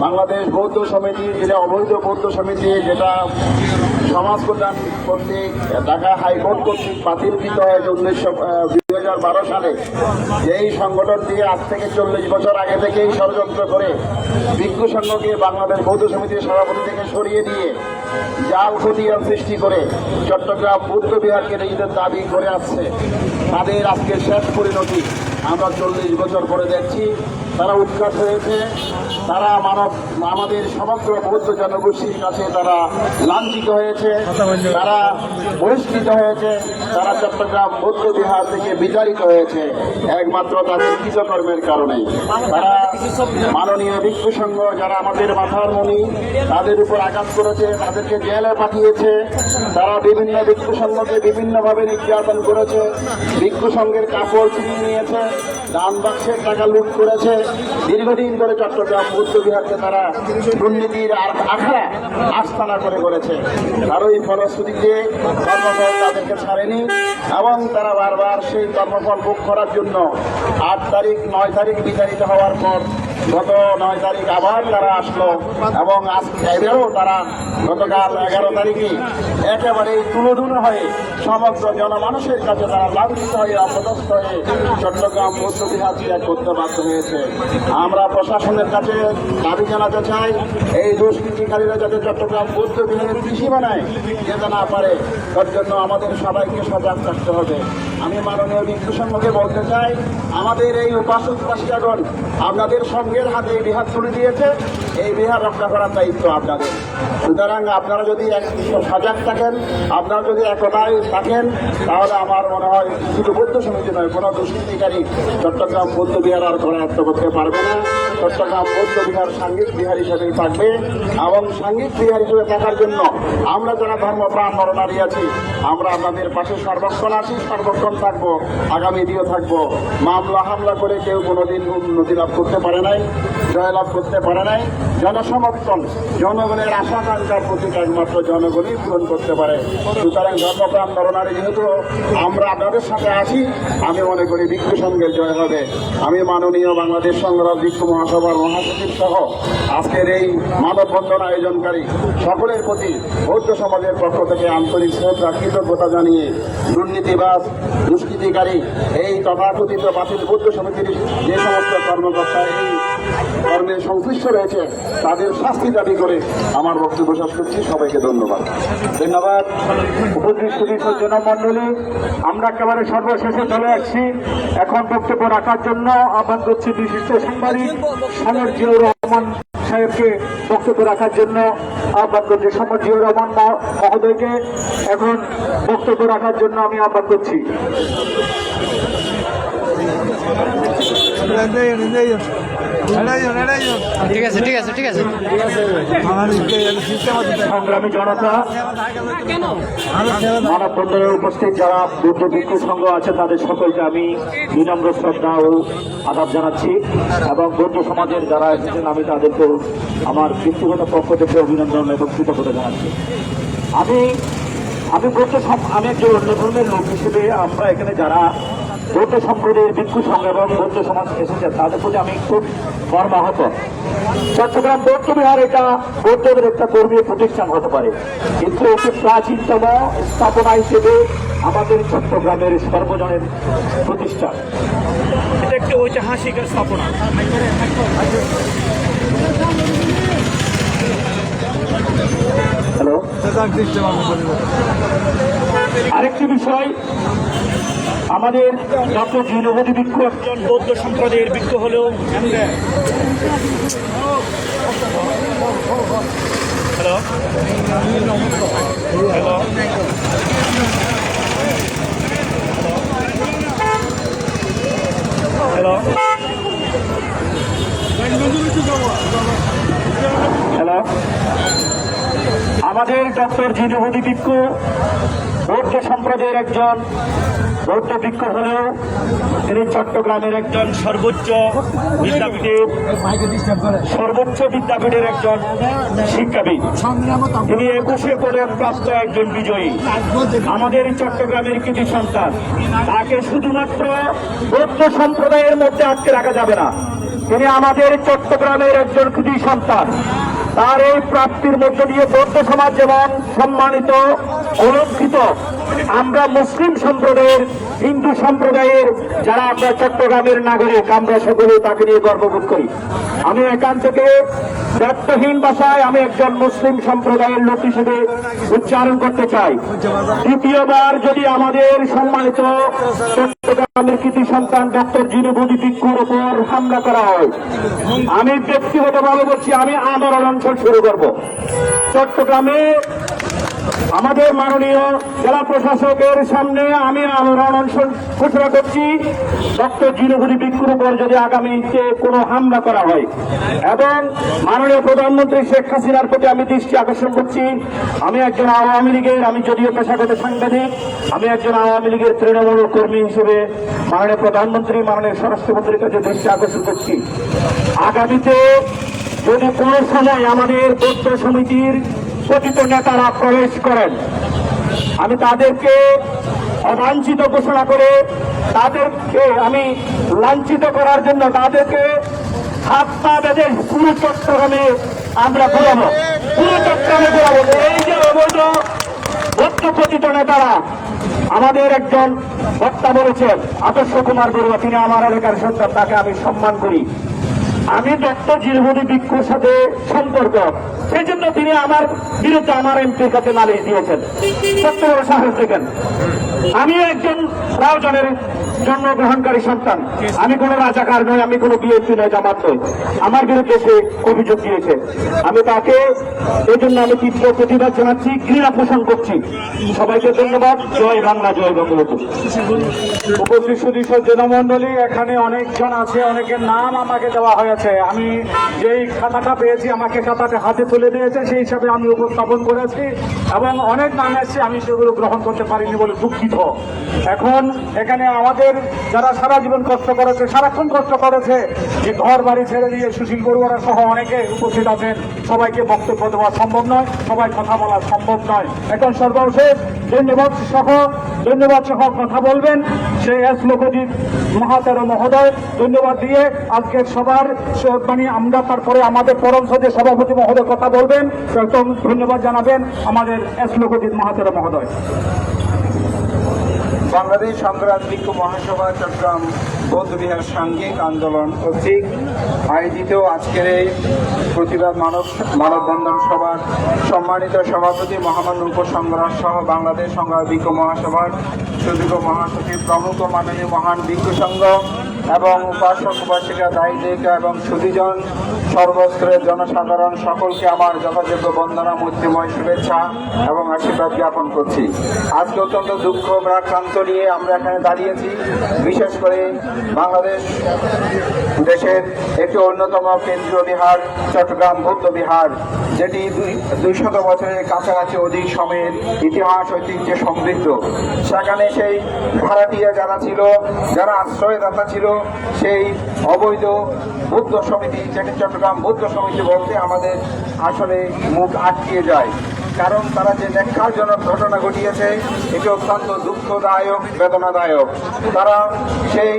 বাংলাদেশ বৌদ্ধ সমিতি, যেটা অবৈধ বৌদ্ধ সমিতি, যেটা সমাজ কল্যাণ কর্তৃক ঢাকা হাইকোর্ট কর্তৃক বাতিলকৃত হয়েছে 2012 সালে, যেই সংগঠনটি আজ থেকে 40 বছর আগে থেকেই ষড়যন্ত্র করে ভিক্ষু সংঘকে বাংলাদেশ বৌদ্ধ সমিতির সভাপতি থেকে সরিয়ে দিয়ে জাল খতিয়ান সৃষ্টি করে চট্টগ্রাম বৌদ্ধ বিহারকে নিজেদের দাবি করে আসছে, তাদের আজকে শেষ পরিণতি আমরা 40 বছর পরে দেখছি। তারা উৎখাত হয়েছে, তারা আমাদের সমগ্র বৌদ্ধ জনগোষ্ঠীর কাছে তারা লাঞ্ছিত হয়েছে, তারা বহিষ্কৃত হয়েছে, তারা চট্টগ্রাম বৌদ্ধ বিহার থেকে বিতাড়িত হয়েছে একমাত্র তাদের কৃতকর্মের কারণে। তারা মাননীয় ভিক্ষু সংঘ, যারা আমাদের মাথার মণি, তাদের উপর আঘাত করেছে, তাদেরকে জেলে পাঠিয়েছে। তারা বিভিন্ন ভিক্ষু সংঘকে বিভিন্নভাবে নির্যাতন করেছে, ভিক্ষু সংঘের কাপড় ছিনিয়ে নিয়েছে, দান বাক্সের টাকা লুট করেছে। দীর্ঘদিন ধরে চট্টগ্রাম বৌদ্ধ বিহারকে তারা দুর্নীতির আখড়া আস্তানা করে করেছে। তারই ফলশ্রুতিতে কর্মফল তাদেরকে ছাড়েনি এবং তারা বারবার সেই কর্মফল ভোগ করার জন্য 8 তারিখ 9 তারিখ বিতাড়িত হওয়ার পর গত 9 তারিখ আবার তারা আসলো এবং এবারও তারা গতকাল 11 তারিখে একেবারে তুলোধুনো হয়ে সমগ্র জনমানুষের কাছে তারা লাঞ্ছিত হয়ে অপদস্থ হয়ে চট্টগ্রাম বৌদ্ধ বিহার ত্যাগ করতে বাধ্য হয়েছে। আমরা প্রশাসনের কাছে দাবি জানাতে চাই, এই দুষ্কৃতিকারীরা যাতে চট্টগ্রাম বৌদ্ধ বিহারের ত্রিসীমানায় যেতে না পারে, তার জন্য আমাদের সবাইকে সজাগ থাকতে হবে। আমি মাননীয় ভিক্ষু সংঘকে বলতে চাই, আমাদের এই উপাসক উপাসিকাগণ আপনাদের সঙ্গের হাতে এই বিহার তুলে দিয়েছে, এই বিহার রক্ষা করার দায়িত্ব আপনাদের। সুতরাং আপনারা যদি সজাগ থাকেন, আপনারা যদি একতায় থাকেন, তাহলে আমার মনে হয় শুধু বৌদ্ধ সমিতি নয়, কোনো দুষ্কৃতিকারী চট্টগ্রাম বৌদ্ধ বিহার আর করায়ত্ত করতে পারবে না। চট্টগ্রাম বৌদ্ধ বিহার সাংঘিক বিহার হিসেবেই থাকবে এবং সাংঘিক বিহার হিসেবে থাকার জন্য আমরা যারা ধর্মপ্রাণ নরনারী আছি, আমরা আপনাদের পাশে সর্বক্ষণ আছি, সর্বক্ষণ থাকবো, আগামী দিয়েও থাকবো। মামলা হামলা করে কেউ কোনোদিন উন্নতি লাভ করতে পারে নাই, জয়লাভ করতে পারে নাই। জনসমর্থন, জনগণের আশা আকাঙ্ক্ষার প্রতীক একমাত্র জনগণই পূরণ করতে পারে। সুতরাং ধর্মপ্রাণ নরনারী যেহেতু আমরা আপনাদের সাথে আছি, আমি মনে করি ভিক্ষু সংঘের জয় হবে। আমি মাননীয় বাংলাদেশ সংগ্রাম ভিক্ষু মহাসভার মহাসচিব সহ আজকের এই মানববন্ধন আয়োজনকারী সকলের প্রতি বৌদ্ধ সমাজের পক্ষ থেকে আন্তরিক শ্রদ্ধা কৃতজ্ঞতা জানিয়ে দুর্নীতিবাজ, দুষ্কৃতিকারী, এই তথাকথিত বাতিল বৌদ্ধ সমিতির যে সমস্ত কর্মকর্তা এই কর্মে সংশ্লিষ্ট রয়েছে, তাদের শাস্তি দাবি করে আমার বক্তব্য শেষ করছি। সবাইকে ধন্যবাদ। ধন্যবাদ উপস্থিত সুধী সজ্জন মণ্ডলী, আমরা একেবারে সর্বশেষে চলে আসছি। এখন বক্তব্য রাখার জন্য আহ্বান করছি বিশিষ্ট সাংবাদিক সমর জিয়াউর রহমান সাহেবকে বক্তব্য রাখার জন্য আহ্বান করছি। সমর জিয়াউর রহমান মহোদয়কে এখন বক্তব্য রাখার জন্য আমি আহ্বান করছি। ঠিক আছে ঠিক আছে ঠিক আছে সংগ্রামী জনতা, মানববন্ধনে উপস্থিত যারা বৌদ্ধ ভিক্ষু সংঘ আছে, তাদের সকলকে আমি বিনম্র শ্রদ্ধা ও আদাব জানাচ্ছি এবং বৌদ্ধ সমাজের যারা এসেছেন আমি তাদেরকে আমার ব্যক্তিগত পক্ষ থেকে অভিনন্দন এবং কৃতজ্ঞতা জানাচ্ছি। আমি একজন অন্য ধর্মের লোক হিসেবে আমরা এখানে যারা বৌদ্ধ সম্প্রদায়ের ভিক্ষু সংঘ এবং বৌদ্ধ সমাজ এসেছে তাদের প্রতি আমি খুব মর্মাহত। চট্টগ্রাম বৌদ্ধ বিহার এটা বৌদ্ধদের একটা ধর্মীয় প্রতিষ্ঠান হতে পারে, কিন্তু এটি প্রাচীনতম স্থাপনা হিসেবে আমাদের চট্টগ্রামের সর্বজনের প্রতিষ্ঠান। এটা একটি ঐতিহাসিক স্থাপনা। হ্যালো, আরেকটি বিষয় আমাদের ডক্টর জিনবতী বৃক্ষ একজন বৌদ্ধ সম্প্রদায়ের বৃক্ষ হলেও হ্যালো হ্যালো হ্যালো হ্যালো আমাদের ডক্টর জিনবতী বৃক্ষ বৌদ্ধ সম্প্রদায়ের একজন বৌদ্ধ বৃক্ষ হলেও তিনি চট্টগ্রামের একজন সর্বোচ্চ বিদ্যাপীঠের একজন শিক্ষাবিদ। তিনি 21 পদক প্রাপ্ত একজন বিজয়ী। আমাদের চট্টগ্রামের কৃতি সন্তান, তাকে শুধুমাত্র বৌদ্ধ সম্প্রদায়ের মধ্যে আটকে রাখা যাবে না। তিনি আমাদের চট্টগ্রামের একজন কৃতি সন্তান। তার এই প্রাপ্তির মধ্য দিয়ে বৌদ্ধ সমাজ যেমন সম্মানিত, অলঙ্কৃত, আমরা মুসলিম সম্প্রদায়ের, হিন্দু সম্প্রদায়ের যারা আমরা চট্টগ্রামের নাগরিক, আমরা সকলে তাকে নিয়ে গর্ববোধ করি। আমি এখান থেকে ব্যর্থহীন ভাষায় আমি একজন মুসলিম সম্প্রদায়ের লোক হিসেবে উচ্চারণ করতে চাই, দ্বিতীয়বার যদি আমাদের সম্মানিত চট্টগ্রামের কৃতি সন্তান ডক্টর জিনবতী বৃক্ষর উপর হামলা করা হয়, আমি ব্যক্তিগতভাবে বলছি, আমি আন্দোলন অঞ্চল শুরু করব। চট্টগ্রামে আমাদের মাননীয় জেলা প্রশাসকের সামনে আমি আন্দোলন অঞ্চল ঘোষণা করছি, ডক্টর জিনবতী বৃক্ষর উপর যদি আগামীতে কোনো হামলা করা হয়, এবং মাননীয় প্রধানমন্ত্রী শেখ হাসিনার প্রতি আমি দৃষ্টি আকর্ষণ করছি। আমি একজন আওয়ামী লীগের, আমি যদিও পেশাগত সাংবাদিক, আমি একজন আওয়ামী লীগের তৃণমূল কর্মী হিসেবে মাননীয় প্রধানমন্ত্রী, মাননীয় স্বরাষ্ট্রমন্ত্রীর কাছে দৃষ্টি আকর্ষণ করছি। আগামীতে যদি কোনো সময় আমাদের বৌদ্ধ সমিতির কথিত নেতারা প্রবেশ করেন, আমি তাদেরকে অবাঞ্ছিত ঘোষণা করে তাদেরকে আমি লাঞ্ছিত করার জন্য তাদেরকে হাত পা বেঁধে পুরো চট্টগ্রামে আমরা ঘোরাবো, পুরো চট্টগ্রামে ঘোরাবো। এই যে অবৈধ বৌদ্ধ কথিত নেতারা, আমাদের একজন বক্তা বলেছেন আদর্শ কুমার বড়ুয়া, তিনি আমার এলাকার সন্তান, তাকে আমি সম্মান করি। আমি ডক্টর জিনবতী বৃক্ষর সাথে সম্পর্ক, সেই জন্য তিনি আমার বিরুদ্ধে আমার এমপির কাছে নালিশ দিয়েছেন। সত্য বড় সাহস দেখেন। আমি একজন রাউজানের জন্মগ্রহণকারী সন্তান, আমি কোনো রাজাকার নই, আমি কোনো বিএনপি নয়, জামাত নই। আমার বিরুদ্ধে সে অভিযোগ দিয়েছে, আমি তাকে এই জন্য আমি তীব্র প্রতিবাদ জানাচ্ছি, ঘৃণা পোষণ করছি। সবাইকে ধন্যবাদ। জয় বাংলা, জয় বঙ্গবন্ধু। উপস্থিত সুদীর্ঘ জনমন্ডলী, এখানে অনেকজন আছে, অনেকের নাম আমাকে দেওয়া হয়েছে। আমি যেই খাতাটা পেয়েছি আমাকে খাতাটা হাতে তুলে দিয়েছে, সেই হিসাবে আমি উপস্থাপন করেছি, এবং অনেক নাম এসছে, আমি সেগুলো গ্রহণ করতে পারিনি বলে দুঃখিত। এখন এখানে আমাদের যারা সারা জীবন কষ্ট করেছে, সারাক্ষণ কষ্ট করেছে, যে ঘর বাড়ি ছেড়ে দিয়ে সুশীল বড়ুয়ারা সহ অনেকে উপস্থিত আছেন, সবাইকে বক্তব্য দেওয়া সম্ভব নয়, সবাই কথা বলা সম্ভব নয়। এখন সর্বশেষ ধন্যবাদ সহ কথা বলবেন সেই এস লোকজিৎ মহাতেরো মহোদয়। ধন্যবাদ দিয়ে আজকের সবার আমরা তারপরে আমাদের পরম সদের সভাপতি মহোদয় কথা বলবেন, একদম ধন্যবাদ জানাবেন আমাদের এস লোকজিৎ মহাতেরো মহোদয়। বাংলাদেশ সংগ্রাম বৃক্ষ মহাসভা চট্টগ্রাম বৌদ্ধবিহার সাংঘিক আন্দোলন কর্তৃক আয়োজিত আজকের এই প্রতিবাদ মানববন্ধন সভার সম্মানিত সভাপতি মহামান্য উপসংগ্রাম সহ বাংলাদেশ সংগ্রাম বৃক্ষ মহাসভার সুদীর্ঘ মহাসচিব প্রমুখ মাননীয় মহান বৃক্ষ সংঘ এবং উপাসক উপাসিকা দায়িকা এবং সুধীজন সর্বস্তরের জনসাধারণ সকলকে আমার যথাযোগ্য বন্দনা, মৈত্রীময় শুভেচ্ছা এবং আশীর্বাদ জ্ঞাপন করছি। আজকে অত্যন্ত দুঃখ ভারাক্রান্ত নিয়ে আমরা এখানে দাঁড়িয়েছি, বিশেষ করে বাংলাদেশ দেশের একটি অন্যতম কেন্দ্রীয় বিহার চট্টগ্রাম বৌদ্ধ বিহার, যেটি 200 বছরের কাছাকাছি অধিক সময়ের ইতিহাস ঐতিহ্যে সমৃদ্ধ। সেখানে সেই ভাড়াটিয়া যারা ছিল, যারা আশ্রয়দাতা ছিল, সেই অবৈধ বৌদ্ধ সমিতি, যেটি চট্টগ্রাম বৌদ্ধ সমিতি বলতে আমাদের আসলে মুখ আটকিয়ে যায়, কারণ তারা যে ন্যাক্কারজনক ঘটনা ঘটিয়েছে এটি অত্যন্ত দুঃখদায়ক, বেদনাদায়ক। তারা সেই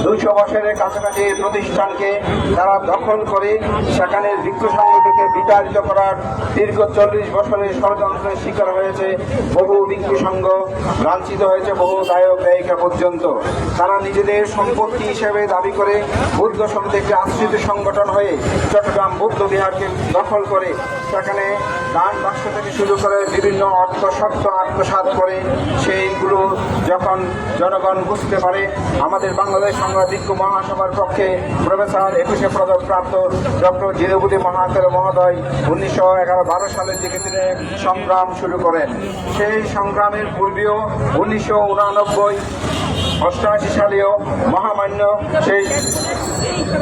200 বছরের কাছাকাছি প্রতিষ্ঠানকে তারা দখল করে সেখানে ভিক্ষু সংঘটিকে বিতাড়িত করার দীর্ঘ 40 বছরের ষড়যন্ত্রের শিকার হয়েছে বহু ভিক্ষু সংঘ, লাঞ্ছিত হয়েছে বহু দায়ক দায়িকা পর্যন্ত। তারা নিজেদের সম্পত্তি হিসেবে দাবি করে বৌদ্ধ সমিতি একটি আশ্রিত সংগঠন হয়ে চট্টগ্রাম বৌদ্ধ বিহারকে দখল করে সেখানে দান বাক্স থেকে শুরু করে বিভিন্ন অর্থ শর্ত আত্মসাৎ করে সেইগুলো যখন জনগণ বুঝতে পারে, আমাদের বাংলাদেশ সংগ্রাম ভিক্ষু মহাসভার পক্ষে প্রফেসর 21শে পদক প্রাপ্ত ডক্টর জিরুবুদ্দিন মহাতের মহোদয় 1911-12 সালের দিকে তিনি সংগ্রাম শুরু করেন। সেই সংগ্রামের পূর্বেও 1989-88 সালেও মহামান্য সেই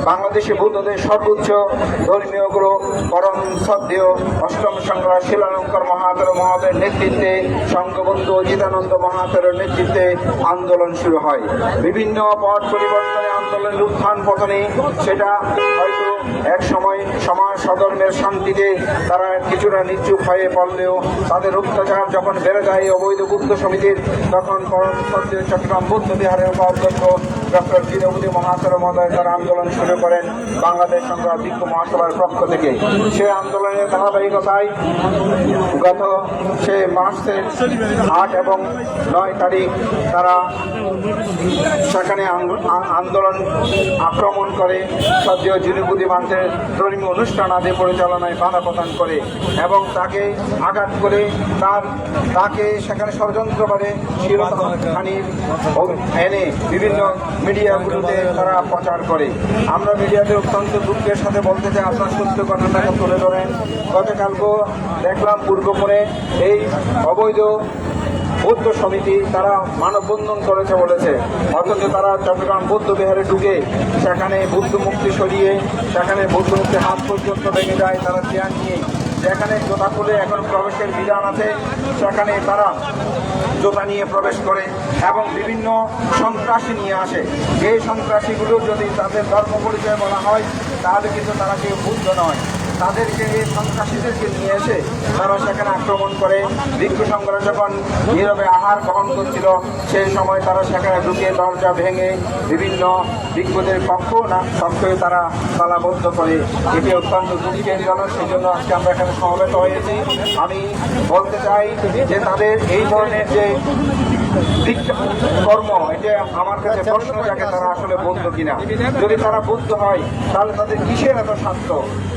বাংলাদেশে বুদ্ধদের সর্বোচ্চ ধর্মীয় গুরু পরম শ্রদ্ধেয় অষ্টম সংগ্রাম শিলালঙ্কর মহাতের মহোদয়ের নেতৃত্বে সংঘবন্ধু অজিতানন্দ মহাতের নেতৃত্বে আন্দোলন শুরু হয়। বিভিন্ন পথ পরিবর্তনে আন্দোলনের উত্থান পতনে সেটা হয়তো এক সময় সমাজ সধর্মের শান্তিতে তারা কিছুটা নিচুপ হয়ে পড়লেও তাদের অত্যাচার যখন বেড়ে যায় অবৈধ বুদ্ধ সমিতির, তখন পরম শ্রদ্ধেয় চট্টগ্রাম বৌদ্ধ বিহারের উপাধ্যক্ষ ডক্টর জিরুবুদ্দিন মহাতের মহোদয় তারা আন্দোলন শুরু করেন বাংলাদেশ সংগ্রাম ভিক্ষু মহাসভার পক্ষ থেকে। সেই আন্দোলনের ধারাবাহিকতায় গত সে মার্চের 8 এবং 9 তারিখ তারা সেখানে আন্দোলন আক্রমণ করে শ্রদ্ধেয় জিরুবুদ্দিন মহাতের ধর্মীয় অনুষ্ঠান আদি পরিচালনায় বাধা প্রদান করে এবং তাকে আঘাত করে তাকে সেখানে ষড়যন্ত্র করে শিরোধানির এনে বিভিন্ন মিডিয়াগুলোতে তারা প্রচার করে। আমরা মিডিয়াতে অত্যন্ত দুঃখের সাথে বলতে চাই, আপনার সত্য ঘটনাটাকে তুলে ধরেন। গতকালকে দেখলাম পূর্বপুরে এই অবৈধ বৌদ্ধ সমিতি তারা মানববন্ধন করেছে বলেছে, অথচ তারা চট্টগ্রাম বৌদ্ধ বিহারে ঢুকে সেখানে বুদ্ধ মুক্তি সরিয়ে সেখানে বুদ্ধ মুক্তি হাত পর্যন্ত ভেঙে যায় তারা চেয়ার নিয়ে। যেখানে জোতা খুলে এখন প্রবেশের বিধান আছে সেখানে তারা জোতা নিয়ে প্রবেশ করে এবং বিভিন্ন সন্ত্রাসী নিয়ে আসে। এই সন্ত্রাসীগুলো যদি তাদের ধর্ম পরিচয় বলা হয় তাহলে কিন্তু তারা কেউ বুদ্ধ নয়। তাদেরকে এই সন্ত্রাসীদেরকে নিয়ে এসে তারা সেখানে আক্রমণ করে। ভিক্ষু সংঘরা যখন নীরবে আহার গ্রহণ করছিল সেই সময় তারা সেখানে ঢুকে দরজা ভেঙে বিভিন্ন ভিক্ষুদের কক্ষে তারা তালাবদ্ধ করে। এটি অত্যন্ত দুঃখজনক, সেই জন্য আজকে আমরা এখানে সমবেত হয়েছি। আমি বলতে চাই যে তাদের এই ধরনের যে কর্ম, এটা আমার কাছে প্রশ্ন জাগে তারা আসলে বৌদ্ধ কিনা। যদি তারা বৌদ্ধ হয় তাহলে তাদের কিসের এত স্বার্থ?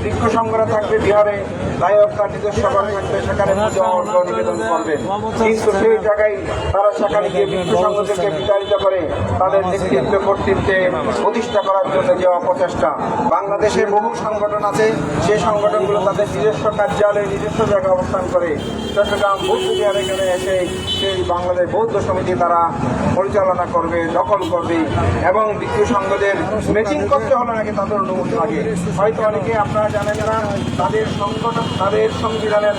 ভিক্ষু সংঘরা থাকবে বিহারে, নায়ক তার নিজস্ব ঘর থাকবে, সেখানে পূজা অর্ঘ নিবেদন করবেন, কিন্তু সেই জায়গায় তারা সেখানে গিয়ে ভিক্ষু সংঘদেরকে বিতাড়িত করে তাদের নেতৃত্ব কর্তৃত্বে প্রতিষ্ঠা করার জন্য যে অপচেষ্টা। বাংলাদেশে বহু সংগঠন আছে, সেই সংগঠনগুলো তাদের নিজস্ব কার্যালয়ে নিজস্ব জায়গায় অবস্থান করে। চট্টগ্রাম বৌদ্ধ বিহারে এখানে এসে সেই বাংলাদেশ বৌদ্ধ সমিতি তারা পরিচালনা করবে, দখল করবে এবং ভিক্ষু সংঘদের মিটিং করতে হলে নাকি তাদের অনুমতি লাগে। হয়তো অনেকে আপনারা জানেন না, তাদের সংগঠন তাদের সংবিধানের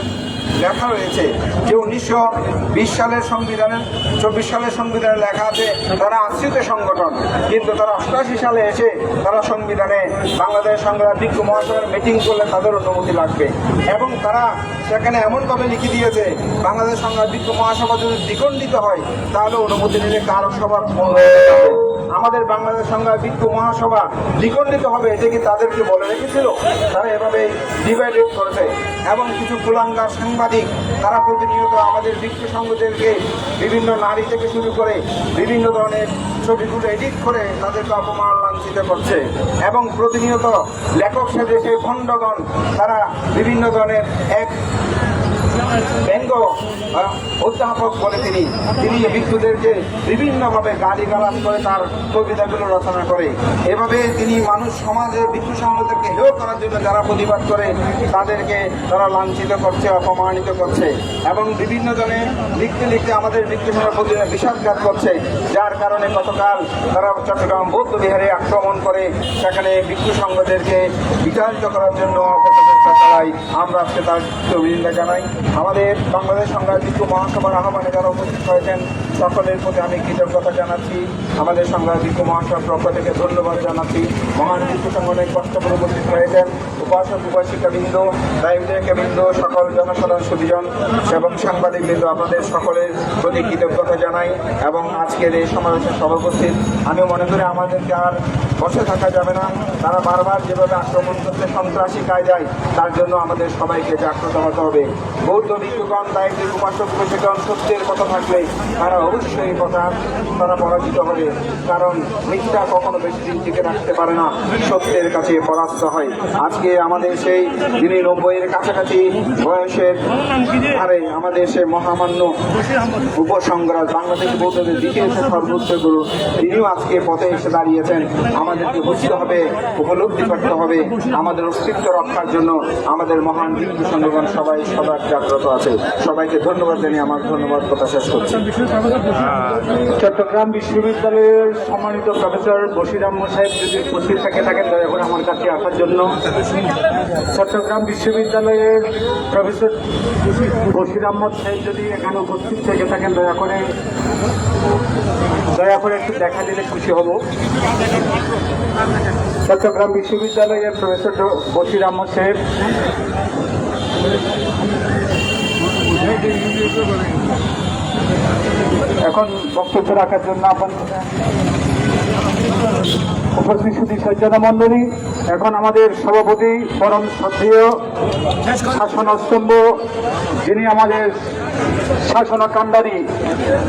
লেখা রয়েছে যে 1920 সালের সংবিধানের 24 সালের সংবিধানে লেখা আছে তারা আশ্রিত সংগঠন, কিন্তু তারা 88 সালে এসে তারা সংবিধানে বাংলাদেশ সংগ্রাম ভিক্ষু মহাসভার মিটিং করলে তাদের অনুমতি লাগবে এবং তারা সেখানে এমনভাবে লিখে দিয়েছে বাংলাদেশ সংগ্রাম ভিক্ষু মহাসভা যদি দ্বিখণ্ডিত হয় তাহলে অনুমতি নিলে কারো সবার আমাদের বাংলাদেশ সংগ্রাম ভিক্ষু মহাসভা দ্বিখণ্ডিত হবে, এটা কি তাদেরকে বলে রেখেছিল? তারা এভাবে ডিভাইডেড করেছে এবং কিছু কুলাঙ্গার সাংবাদিক তারা প্রতিনিয়ত আমাদের ভিক্ষু সংঘদেরকে বিভিন্ন নারী থেকে শুরু করে বিভিন্ন ধরনের ছবিগুলো এডিট করে তাদেরকে অপমান লাঞ্ছিত করছে এবং প্রতিনিয়ত লেখক সেজে সেই খণ্ডগণ তারা বিভিন্ন ধরনের এক ব্যঙ্গ অধ্যাপক বলে তিনি ভিক্ষুদেরকে বিভিন্নভাবে গালিগালাজ করে তার কবিতাগুলো রচনা করে। এভাবে তিনি মানুষ সমাজে ভিক্ষু সংঘদেরকে হেয় করার জন্য যারা প্রতিবাদ করে তাদেরকে তারা লাঞ্ছিত করছে, অপমানিত করছে এবং বিভিন্ন জনে লিখতে লিখতে আমাদের ভিক্ষু সংঘের প্রতি বিষাদঘাত করছে, যার কারণে গতকাল তারা চট্টগ্রাম বৌদ্ধ বিহারে আক্রমণ করে সেখানে ভিক্ষু সংঘদেরকে বিতাড়িত করার জন্য অপপ্রচেষ্টা চালায়। আমরা আজকে তার অভিনন্দন জানাই। আমাদের বাংলাদেশ সংগ্রাম ভিক্ষু মহাসভার আহ্বানে যারা উপস্থিত হয়েছেন সকলের প্রতি আমি কৃতজ্ঞতা জানাচ্ছি। আমাদের সংগ্রাম ভিক্ষু মহাসভার পক্ষ থেকে ধন্যবাদ জানাচ্ছি। মহান ভিক্ষু সংগঠনের কষ্ট করে উপস্থিত হয়েছেন উপাসক উপাসিকাবৃন্দ, দায়িত্ববৃন্দ, সকল জনসাধারণ সুধীজন এবং সাংবাদিকবৃন্দ, আপনাদের সকলের প্রতি কৃতজ্ঞতা জানাই এবং আজকের এই সমাবেশের সভাপতি আমি মনে করি আমাদেরকে আর বসে থাকা যাবে না। তারা বারবার যেভাবে আক্রমণ করতে সন্ত্রাসী কায়দায়, তার জন্য আমাদের সবাইকে জাগ্রত হতে হবে। বৌদ্ধ ভিক্ষুগণ, দায়িত্বিক উপাসক উপাসিকাগণ সত্যের কথা থাকলে তারা অবশ্যই কথা তারা পরাজিত হবে, কারণ মিথ্যা কখনো বেশি দিন টিকে রাখতে পারে না, সত্যের কাছে পরাস্ত হয়। আজকে আমাদের সেই যিনি 90-এর কাছাকাছি বয়সের হারে আমাদের সেই মহামান্য উপসংগ্রাম বাংলাদেশ বৌদ্ধদের দ্বিতীয় সর্বোচ্চ গুরু, তিনিও আজকে পথে এসে দাঁড়িয়েছেন। আমাদেরকে বুঝতে হবে, উপলব্ধি করতে হবে, আমাদের অস্তিত্ব রক্ষার জন্য আমাদের মহান হিন্দু সংগঠন সবাই সদা জাগ্রত আছে। সবাইকে ধন্যবাদ জানিয়ে আমার ধন্যবাদ কথা শেষ করছি। চট্টগ্রাম বিশ্ববিদ্যালয়ের সম্মানিত প্রফেসর বশির আহমদ সাহেব যদি উপস্থিত থাকেন দয়া করে আমার কাছে আসার জন্য। চট্টগ্রাম বিশ্ববিদ্যালয়ের প্রফেসর বশির আহমদ সাহেব যদি এখানে উপস্থিত থেকে থাকেন দয়া করে একটু দেখা দিলে খুশি হব। চট্টগ্রাম বিশ্ববিদ্যালয়ের প্রফেসর বশির আহমদ সাহেব। এখন বক্তব্য রাখার জন্য উপস্থিত সুধী সজ্জনা মণ্ডলী, এখন আমাদের সভাপতি পরম শ্রদ্ধেয় শাসন স্তম্ভ, যিনি আমাদের শাসন কান্ডারি,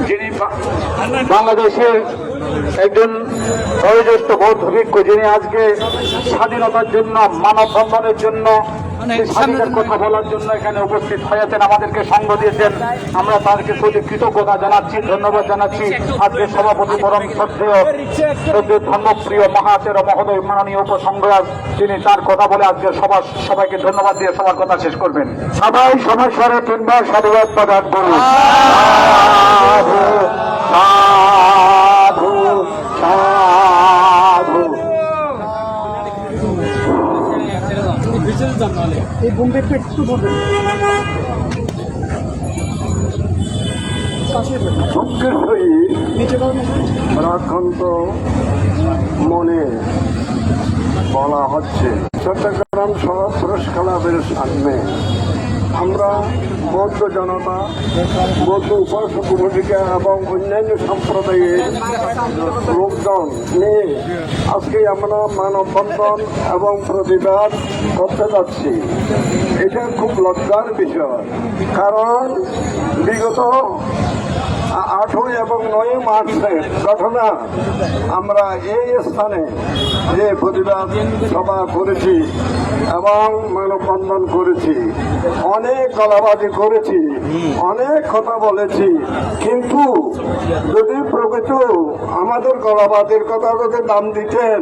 যিনি বাংলাদেশের একজন বয়োজ্যেষ্ঠ বৌদ্ধ ভিক্ষু, যিনি আজকে স্বাধীনতার জন্য, মানববন্ধনের জন্য, স্বাধীনতার কথা বলার জন্য এখানে উপস্থিত হয়েছেন, আমাদেরকে সঙ্গ দিয়েছেন। আমরা তারকে প্রতি কৃতজ্ঞতা জানাচ্ছি, ধন্যবাদ জানাচ্ছি। আজকে সভাপতি পরম শ্রদ্ধেয় ধর্মপ্রিয় মহাচের মহোদয় মাননীয় উপসংগ্রাম, তিনি তার কথা বলে আজকে সবাইকে ধন্যবাদ দিয়ে সবার কথা শেষ করবেন। সবাই সমস্যারে তিনবার সাধুবাদ প্রদান করুন। সাধু সাধু। দুঃখের সহিত রাখান্ত মনে বলা হচ্ছে, চট্টগ্রাম সভা পুরস্কারের সামনে আমরা বৌদ্ধ জনতা, বৌদ্ধ উপাসক ভূমিকা এবং অন্যান্য সম্প্রদায়ের লোকজন নিয়ে আজকে আমরা মানববন্ধন এবং প্রতিবাদ করতে যাচ্ছি। এটা খুব লজ্জার বিষয়, কারণ বিগত 8 এবং 9 মার্চের ঘটনা আমরা এই স্থানে যে প্রতিবাদ সভা করেছি এবং মানববন্ধন করেছি, অনেক গলাবাজি করেছি, অনেক কথা বলেছি, কিন্তু যদি প্রকৃত আমাদের গলাবাজির কথা যদি দাম দিতেন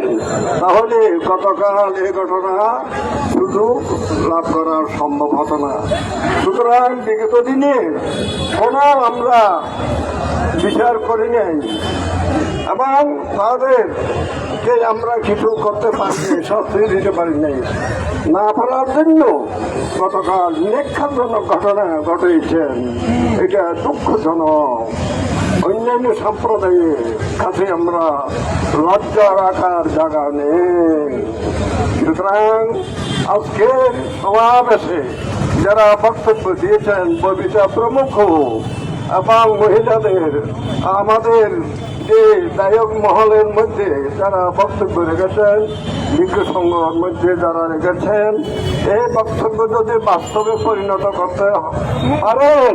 তাহলে গতকাল এই ঘটনা সুযোগ লাভ করা সম্ভব হতো না। সুতরাং বিগত দিনে কোনো আমরা বিচার করি নাই এবং তাদেরকে আমরা কিছু করতে পারিনি, শাস্তি দিতে পারি নাই। না পারার জন্য গতকাল নিরীক্ষাজনক ঘটনা ঘটেছেন, এটা দুঃখজনক। অন্যান্য সম্প্রদায়ের কাছে আমরা লজ্জা রাখার জায়গা নেই। সুতরাং আজকের সমাবেশে যারা বক্তব্য দিয়েছেন, ববিতা প্রমুখ এবং মহিলাদের, আমাদের যে দায়ক মহলের মধ্যে যারা বক্তব্য রেখেছেন, ভিক্ষু সংঘের মধ্যে যারা রেখেছেন, এই বক্তব্য যদি বাস্তবে পরিণত করতে পারেন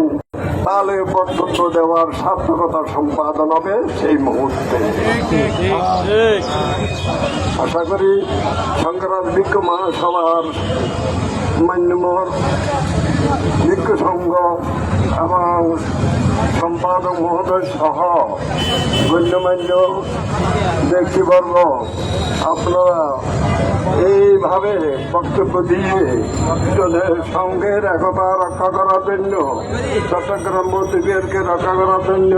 তাহলে বক্তব্য দেওয়ার সার্থকতা সম্পাদন হবে সেই মুহূর্তে। আশা করি সংগ্রাম ভিক্ষু মহাসভার মান্যমর ভিক্ষু সংঘ এবং সম্পাদক মহোদয় সহ গণ্যমান্য ব্যক্তিবর্গ আপনারা এইভাবে বক্তব্য দিয়ে সংঘের একতা রক্ষা করার জন্য, চট্টগ্রাম বৌদ্ধবিহারকে রক্ষা করার জন্য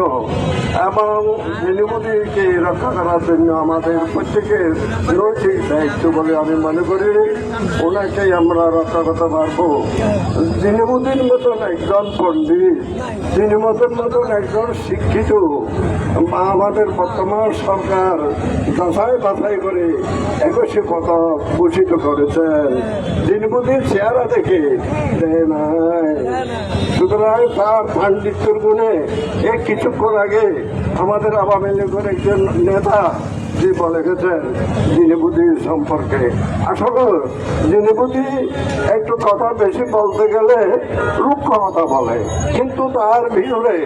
এবং দিনমুদিকে রক্ষা করার জন্য আমাদের প্রত্যেকের নৈতিক দায়িত্ব বলে আমি মনে করি। ওনাকেই আমরা রক্ষা করতে পারবো। দিনমুদির মতন একজন পণ্ডিত, দিনমতের মতন একজন শিক্ষিত আমাদের বর্তমান সরকার যাচাই বাছাই করে 21 পদক ভূষিত করেছেন। দিনমুদির চেহারা দেখে দেয় নাই। সুতরাং তার পাণ্ডিত্যের গুণে এই কিছুক্ষণ আগে আমাদের আওয়ামী লীগের একজন নেতা যে বলে গেছেন দিনবুদির সম্পর্কে, আসলে দিনবুদি একটু কথা বেশি বলতে গেলে রুক্ষ কথা বলে, কিন্তু তার ভিতরে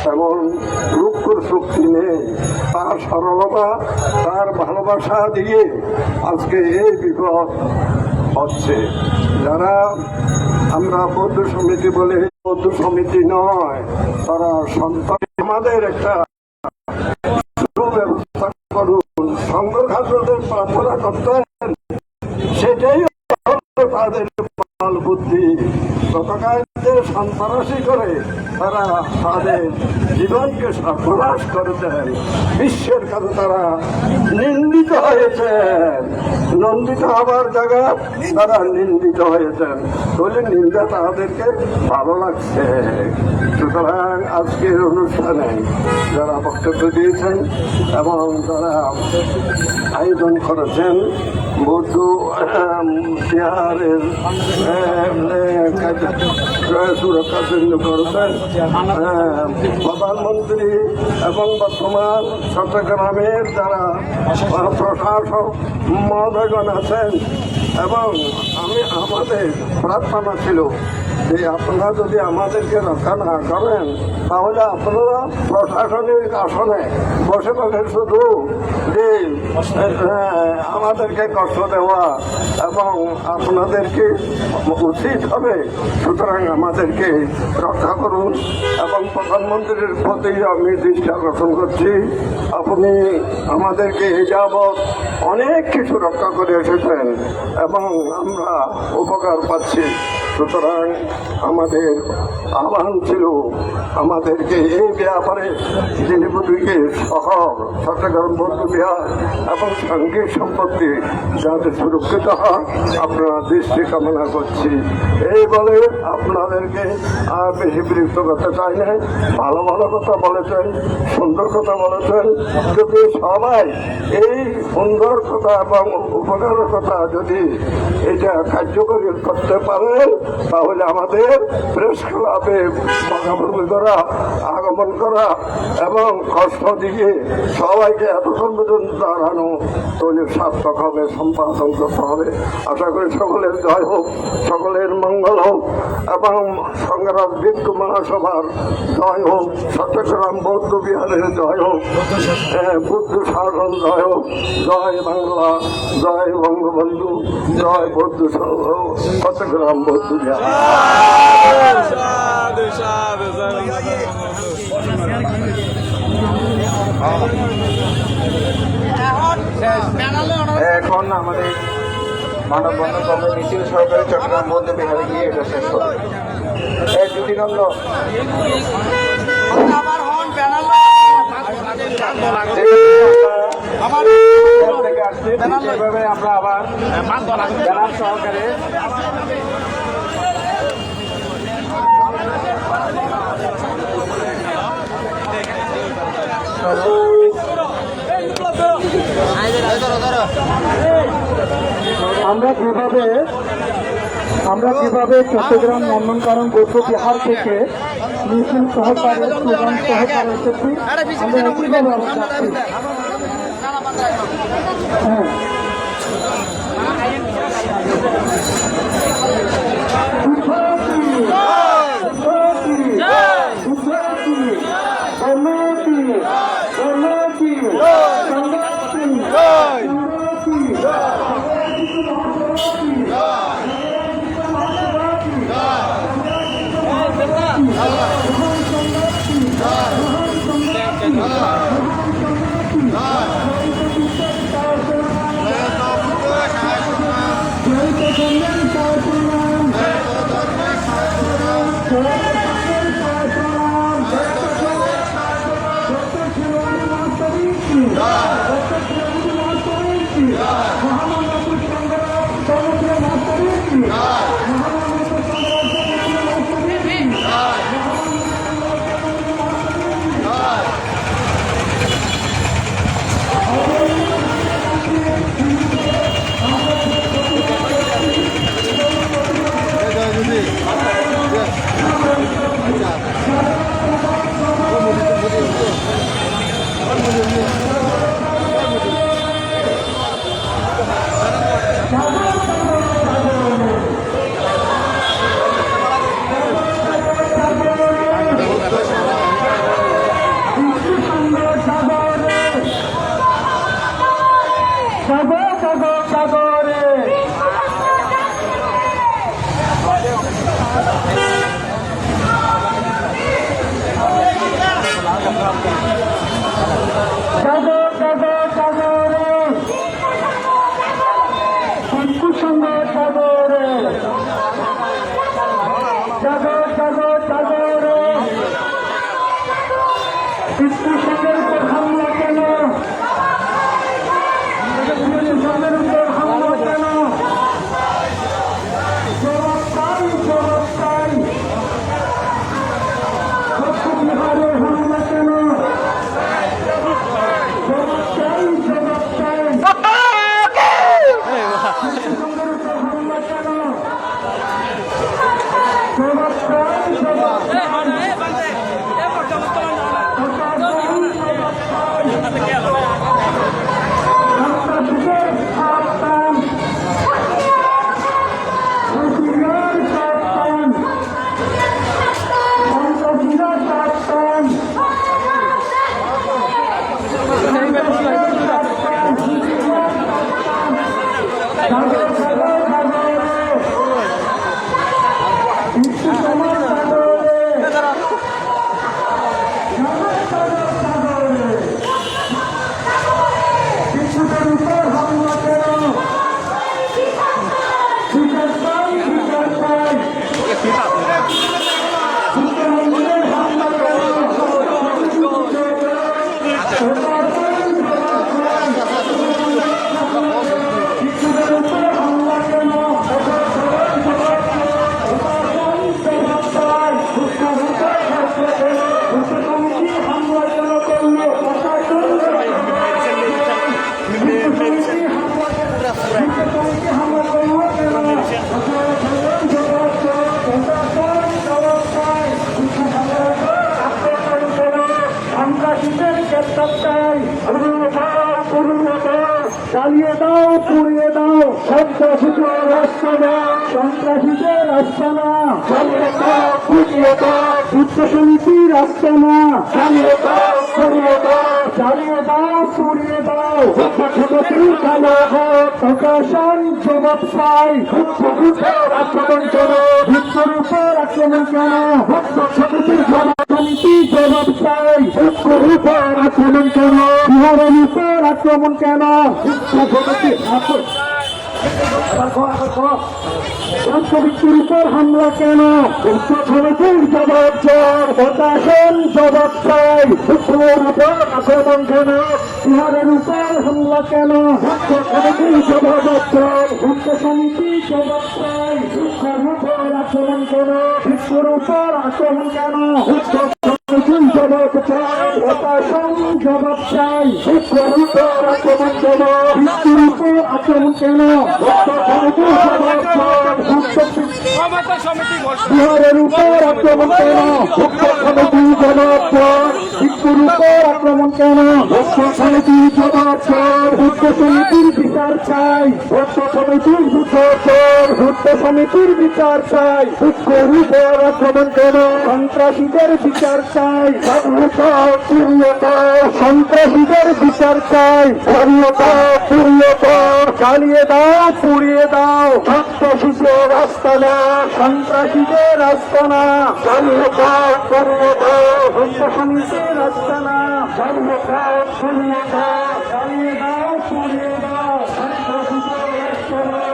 তেমন রুক্ষর শক্তি নেই। তার সরলতা, তার ভালোবাসা দিয়ে আজকে এই বিপদ হচ্ছে। যারা আমরা বৌদ্ধ সমিতি বলে, বৌদ্ধ সমিতি নয়, তারা সন্তান আমাদের একটা সুব্যবস্থা করুন। সংঘঘাতদের প্রার্থনা করতেন, সেটাই তাদের বল বুদ্ধি। গতকালদের সন্ত্রাসী করে তারা তাদের জীবনকে সর্বনাশ করে দেন। বিশ্বের কাছে তারা নিন্দিত হয়েছেন, নন্দিত হবার জায়গা তারা নিন্দিত হয়েছেন। বলে নিন্দা তাদেরকে ভালো লাগছে। সুতরাং আজকের অনুষ্ঠানে যারা বক্তব্য দিয়েছেন এবং যারা আয়োজন করেছেন বৌদ্ধ বিহারের সুরক্ষার জন্য করেছেন প্রধানমন্ত্রী এবং বর্তমান চট্টগ্রামের যারা প্রশাসক মহোদয়গণ আছেন। এবং আমাদের প্রার্থনা ছিল যে আপনারা যদি আমাদেরকে রক্ষা না করেন তাহলে আপনারা প্রশাসনিক আসনে বসে বসে শুধু যে আমাদেরকে কষ্ট দেওয়া এবং আপনাদেরকে উচিত হবে। সুতরাং আমাদেরকে রক্ষা করুন। এবং প্রধানমন্ত্রীর প্রতি আমি দৃষ্টি আকর্ষণ করছি, আপনি আমাদেরকে এই যাবৎ অনেক কিছু রক্ষা করে এসেছেন এবং আমরা উপকার পাচ্ছি। সুতরাং আমাদের আহ্বান ছিল আমাদেরকে এই ব্যাপারে জিনিপুরীকে শহর চট্টগ্রাম বৌদ্ধ বিহার এবং সাংঘিক সম্পত্তি যাতে সুরক্ষিত হয় আপনারা দৃষ্টি কামনা করছি। এই বলে আপনাদেরকে আর বেশি বিরক্ত করতে চাই না। ভালো ভালো কথা বলেছেন, সুন্দর কথা বলেছেন। যদি সবাই এই সুন্দর কথা এবং উপকারের কথা যদি এটা কার্যকরী করতে পারেন তাহলে আমাদের প্রেস ক্লাবে আগমন করা এবং কষ্ট দিয়ে সবাইকে এতক্ষণ পর্যন্ত দাঁড়ানো তাহলে সার্থক হবে, সম্পাদন করতে হবে। আশা করি সকলের জয় হোক, সকলের মঙ্গল হোক এবং সংগ্রাম ভিক্ষু মহাসভার জয় হোক, চট্টগ্রাম বৌদ্ধ বিহারের জয় হোক, বুদ্ধ শাসন জয় হোক। জয় বাংলা, জয় বঙ্গবন্ধু, জয় বৌদ্ধ চট্টগ্রাম বৌদ্ধ বিহার। এখন আমাদের মানববন্ধন কর্মী মিছিল সহকারে চট্টগ্রাম বৌদ্ধ বিহারে গিয়ে এটা শেষ হবে। এই জ্যোতিনন্দ থেকে আসছে, সেভাবে আমরা আবার ব্যানার সহকারে আমরা কিভাবে চট্টগ্রাম নন্দনকানন বৌদ্ধ বিহার থেকে মিছিল সহকারে স্লোগান সহকারে এসেছি, আমরা একইভাবে আবার যাচ্ছি। Yes. জাগো জাগো রে স্টেশনের উপর হামলা কেন স্টেশনের উপর হামলা কেন জবাব চাই জবাব চাই বিহারে হামলা কেন জবাব চাই জবাব চাই স্টেশনের উপর হামলা কেন জবাব চাই জবাব চালিয়ে দাও পুড়িয়ে দাও সন্ত্রাসীদের আস্তানা সন্ত্রাসীদের আস্তানা চালিয়ে দাও পুড়িয়ে দাও যুদ্ধ সমিতির আস্তানা চালিয়ে দাও পুড়িয়ে দাও চালিয়ে দাও পুড়িয়ে দাও প্রকাশন জবাব চাই যুদ্ধের আক্রমণ কেন যুদ্ধের উপর আক্রমণ কেন সমিতির সমিতি জবাব চাই যুদ্ধের উপর আক্রমণ কেন বিহারের উপর আক্রমণ কেন সমিতির উপর হামলা কেন সমিতির জবাব চাই প্রকাশন জবাব চাই যুদ্ধের উপর আক্রমণ কেন বিহারের উপর হামলা কেন সমিতির জবাব চাই যুদ্ধ সমিতি জবাব চাই যুদ্ধের উপর আক্রমণ কেন বিশ্বের উপর আক্রমণ কেন জবাব চাই প্রকাশন জবাব চাই যুদ্ধের উপর আক্রমণ কেন বিশ্বের উপর আক্রমণ কেন বিহারের উপর আক্রমণ কেন সমিতি জবাব চাই শিক্ষুর উপর আক্রমণ কেন সমিতি জবাব চাই যুদ্ধ সমিতির বিচার চাই সমিতির যুদ্ধ সমিতির বিচার চাই শিক্ষুর উপর আক্রমণ কেন সন্ত্রাসীদের বিচার চাই সন্ত্রাসীদের বিচার চাই চালিয়ে দাও পুড়িয়ে দাও সন্ত্রাসীদের আস্তানা সন্ত্রাসীদের আস্তানা চালিয়ে দাও পুড়িয়ে দাও সন্ত্রাসীদের আস্তানা চালিয়ে দাও পুড়িয়ে দাও চালিয়ে দাও পুড়িয়ে দাও সন্ত্রাসীদের আস্তানা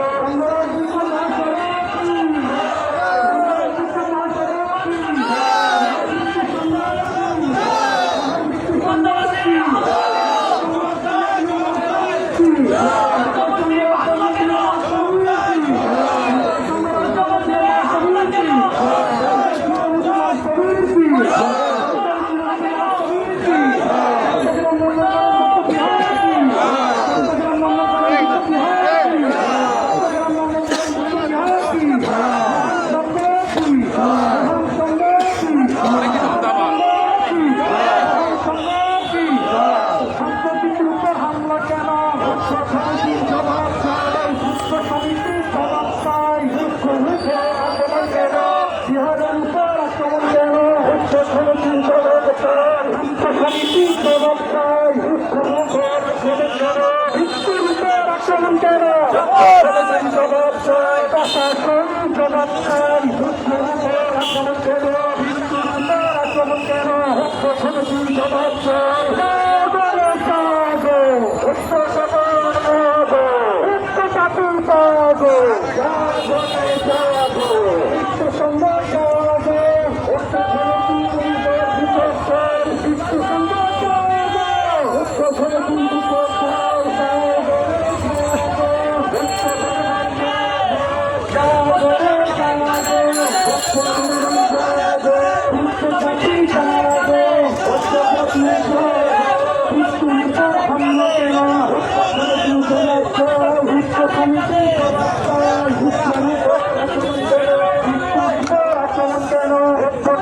সম্ভব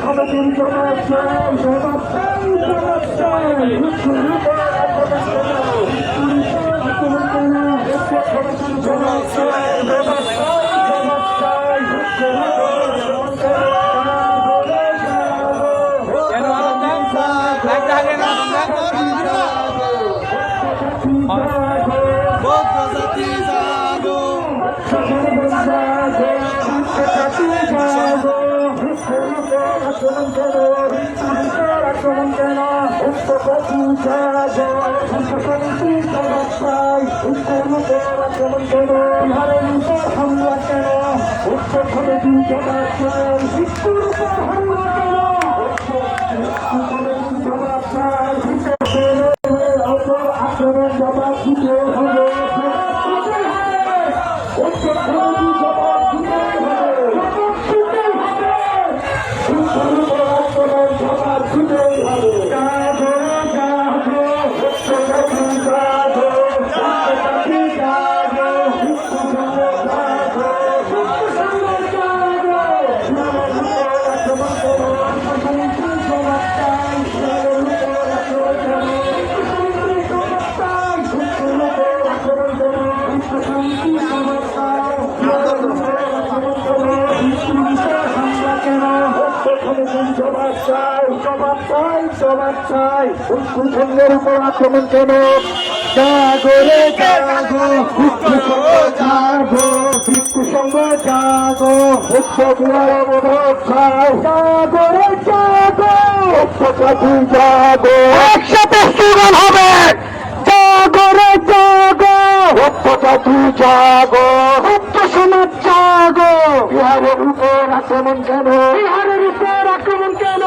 সমিতির জবাব চাই, জবাব চাই, জবাব চাই। ভিক্ষুর উপর আক্রমণ কেন? আক্রমণ কেন? উৎসব সমিতির জবাব চাই, জবাব চাই, জবাব চাই। ভিক্ষুর উপর আক্রমণ কেন? হামলা কেন? উত্তর সমিতির জবাব চাই, ভিক্ষুর উপর হামলা কেন? জবাব চাই, আক্রমণ জবাব দিতে হবে। উত্তর সমিতির জবাব দিতে হবে, ভিক্ষুর উপর আক্রমণ জবাব দিতেই হবে। জাগো জাগো, উত্তর সমিতি জাগো, জাগো জাগো, ভিক্ষু জাগো, জাগো, ভিক্ষু জাগো, জাগো। আক্রমণ করো, উত্তর সমিতির জবাব চাই, ভিক্ষুর উপর আক্রমণ করো, উত্তর সমিতির জবাব চাই, ভিক্ষুর উপর আক্রমণ করো, উত্তর সমিতির জবাব চাই, ভিক্ষুর উপর আক্রমণ করো, ভিক্ষুর উপর হামলা কেন? উত্তর সমিতির জবাব চাই, জবাব চাই, জবাব চাই। ভিক্ষু সংঘের উপর আক্রমণ কেন? জাগো রে জাগো, ভিক্ষু সংঘ জাগো, ভিক্ষু সংঘ জাগো, উৎসব অবরোধ চাই। জাগো রে জাগো, উৎসবী জাগো, একসাথে স্লোগান হবে। জাগো রে জাগো, উৎসবী জাগো, উচ্চ সমাজ জাগো। বিহারের উপর আক্রমণ কেন? বিহারের উপর আক্রমণ কেন?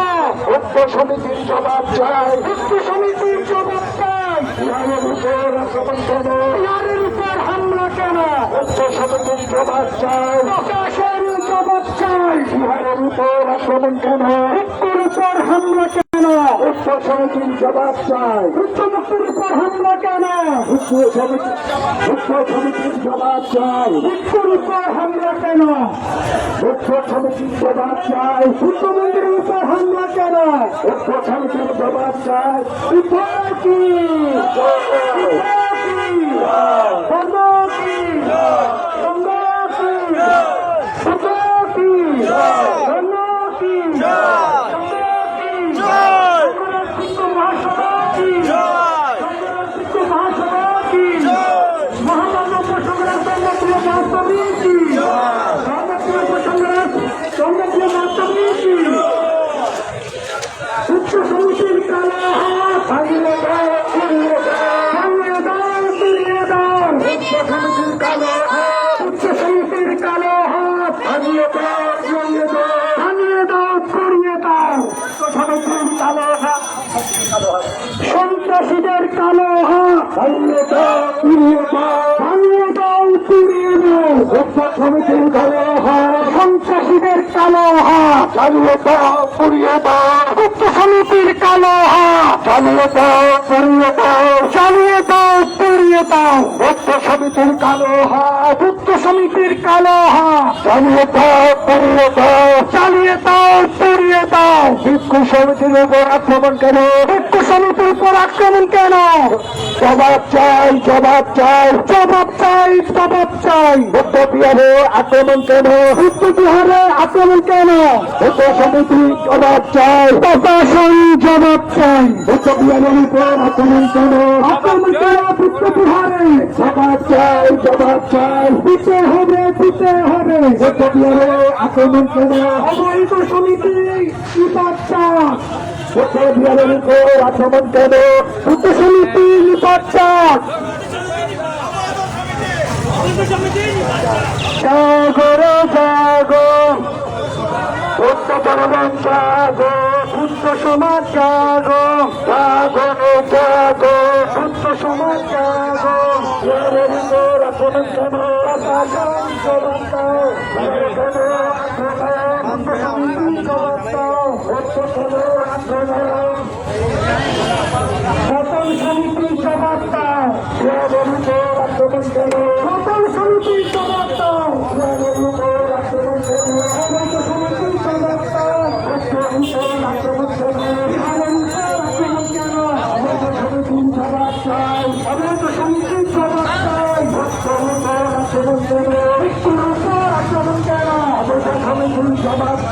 উচ্চ সমিতির জবাব চাই, উচ্চ সমিতির জবাব চাই। বিহারের উপর আক্রমণ কেন? বিহারের উপর হামলা কেন? উচ্চ সমিতির জবাব চাই, প্রশাসন জবাব চাই। বিহারের উপর আক্রমণ কেন? ভিক্ষুর উপর হামলা কেন? উচ্চ সমিতির জবাব চাই, উচ্চ মুক্তির উপর হামলা কেন? উচ্চ সমিতির জবাব চাই, ভিক্ষুর উপর হামলা কেন? উচ্চ সমিতির জবাব চাই, উচ্চ মন্দিরের উপর হামলা কেন? উচ্চ সমিতির জবাব চাই। উপায় কি? উচ্চ সমিতির কালো হাত ভাঙিয়ে দাও, ফিরিয়ে দাও, ভাঙিয়ে দাও, ফিরিয়ে দাও। উচ্চ সমিতির কালো হাত, উচ্চ সমিতির কালো হাত ভাঙিয়ে দাও, ফিরিয়ে দাও, ভাঙিয়ে দাও, ফিরিয়ে দাও। উচ্চ সমিতির কালো হাত, সন্ত্রাসীদের কালো হাত ভাঙিয়ে দাও, ফিরিয়ে দাও, ভাঙিয়ে দাও, ফিরিয়ে দাও। উচ্চ সমিতির কালো হাত, সন্ত্রাসীদের কালো হাত চালিয়ে দাও, ফিরিয়ে দাও। উচ্চ সমিতির কালো হাত চালিয়ে দাও, ফিরিয়ে দাও, চালিয়ে দাও, ফিরিয়ে দাও। উচ্চ সমিতির কালো হাত, উচ্চ সমিতির কালো হাত চালিয়ে দাও, ফিরিয়ে দাও, চালিয়ে দাও, ফিরিয়ে দাও। ভিক্ষু সমিতির উপর আক্রমণ কেন? ভিক্ষু সমিতির উপর আক্রমণ কেন? জবাব চাই, জবাব চাই, জবাব চাই, জবাব চাই। বৌদ্ধ বিহারে আক্রমণ কেন? বৌদ্ধ বিহারে আক্রমণ কেন? বৌদ্ধ সমিতি জবাব চাই, প্রশাসন জবাব চাই। বৌদ্ধ বিহারের উপর আক্রমণ কেন? আক্রমণ কেন বৌদ্ধ বিহারে? জবাব চাই, জবাব চাই। দিতে হবে, দিতে হবে। বৌদ্ধ বিহারে আক্রমণ কেন? অবৈধ সমিতি জবাব চাই। বৌদ্ধ বিহারের উপর আক্রমণ কেন? বৌদ্ধ সমিতি জবাব চাই। জাগো রে জাগো, উচ্চ জনগণ জাগো, উচ্চ সমাজ জাগো, জাগো রে জাগো, উচ্চ সমাজ জাগো। বিহারের উপর আক্রমণ কেন? প্রশাসন জবাব দাও, কেন আক্রমণ? উচ্চ সমিতি জবাব দাও, উচ্চ সমাজ আক্রমণ। সকল সমিতি জবাব দাও, বিহারের উপর আক্রমণ কেন? সকল সমিতি জবাব দাও, বিহারের উপর আক্রমণ কেন? সকল সমিতি জবাব দাও, উচ্চ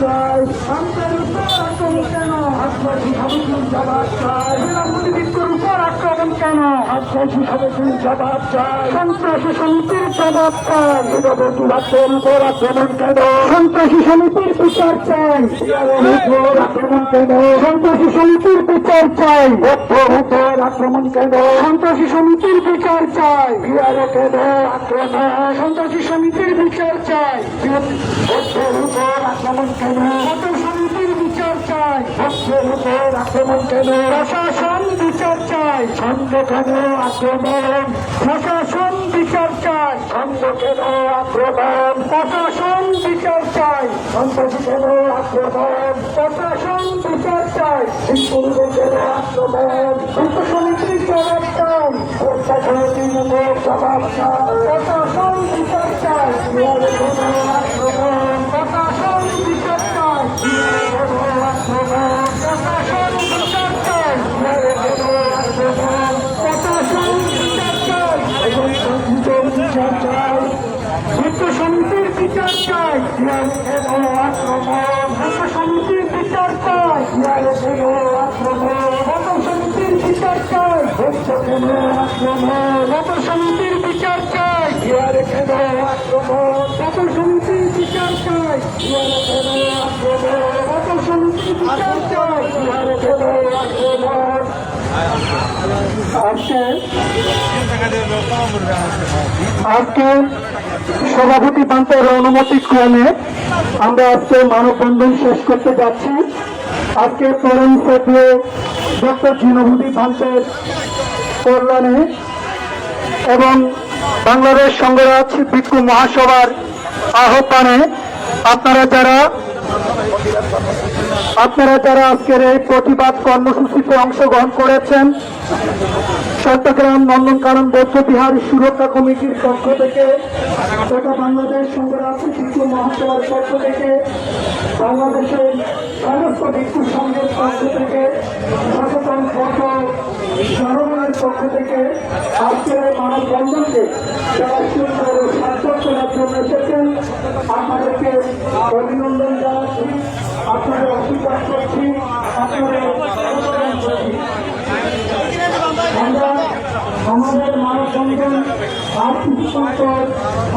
চাই, সন্ত্রাসের উপর আক্রমণ কেন, আদিবাসী সমিতির জবাব চাই, বিলম্বিত ভিক্ষুর উপর আক্রমণ কেন, আদিবাসী সমিতির জবাব চাই, সন্ত্রাসী সমিতির জবাব চাই, বিরোধী রাষ্ট্রের উপর আক্রমণ কেন, সন্ত্রাসী সমিতির বিচার চাই, উপর আক্রমণ কেন, সন্ত্রাসী সমিতির বিচার চাই, উপর আক্রমণ কেন, সন্ত্রাসী সমিতির বিচার চাই, বিহারে কেন আক্রমণ, সন্ত্রাসী সমিতির বিচার চাই, উপর আক্রমণ কেন, সমিতির বিচার চাই, উপর আক্রমণ কেন, প্রশাসন বিচার চাই, ছন্দ কেন আক্রমণ, প্রশাসন বিচার চাই, ছন্দ কেন আক্রমণ, প্রশাসন বিচার চাই, সন্ত্রাসী কেন আক্রমণ, প্রশাসন বিচার চাই, বিক্ষুব্ধ কেন আক্রমণ, সমিতির জবাব চাই, প্রশাসনের জবাব চাই, প্রশাসন বিচার চাই, বিহারে কেন আক্রমণ, প্রশাসন বিচার চাই, প্রশাসন বিচার চাই, বিহারে কেন আক্রমণ, প্রশাসন বিচার চাই, বিচার চাই, বিক্ষু সমিতির বিচার চাই, বিহারে কেন আক্রমণ, বিক্ষু সমিতির বিচার চাই, বিহারে কেন আক্রমণ, নতুন সমিতির বিচার চাই, বিক্ষু কেন আক্রমণ, নতুন সমিতির বিচার চাই, বিহারে কেন আক্রমণ, নতুন সমিতির বিচার চাই, বিহারে কেন আক্রমণ, নতুন সমিতির বিচার চাই, বিহারে কেন আক্রমণ। আজকে সভাপতি পান্তের অনুমতি ক্রমে আমরা আজকে মানববন্ধন শেষ করতে যাচ্ছি। আজকে পরম শ্রদ্ধেয় ডক্টর জিনবুদি পান্তের কল্যাণে এবং বাংলাদেশ সংগ্রাম ভিক্ষু মহাসভার আহ্বানে আপনারা যারা আজকের এই প্রতিবাদ কর্মসূচিতে অংশগ্রহণ করেছেন, চট্টগ্রাম নন্দনকানন বৌদ্ধ বিহার সুরক্ষা কমিটির পক্ষ থেকে তথা বাংলাদেশ সংগ্রাম ভিক্ষু মহাসভার পক্ষ থেকে, বাংলাদেশের সমস্ত ভিক্ষু সংঘের পক্ষ থেকে, সচেতন পক্ষ জনগণের পক্ষ থেকে আজকের এই মানববন্ধনকে যারা সুন্দর ও সার্থক করার জন্য এসেছেন, আপনাদেরকে অভিনন্দন জানাচ্ছি, আপনাদের অস্বীকার করছি, আপনাদের আমরা আমাদের মানববন্ধন আর কিছুক্ষণ পর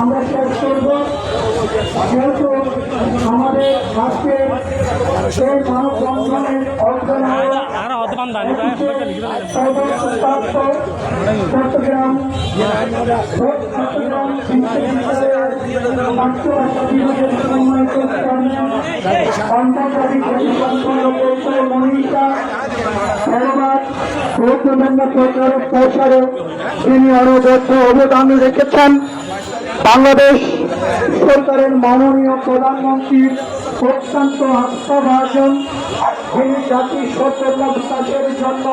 আমরা শেষ করব। যেহেতু আমাদের আজকে সেই মানববন্ধনের চট্টগ্রাম মনীষা প্রসারে তিনি অনবদ্য অবদান রেখেছেন। বাংলাদেশ সরকারের মাননীয় প্রধানমন্ত্রীর অত্যন্ত আস্থাভাজন, তিনি জাতির সচেতন বিকাশের জন্য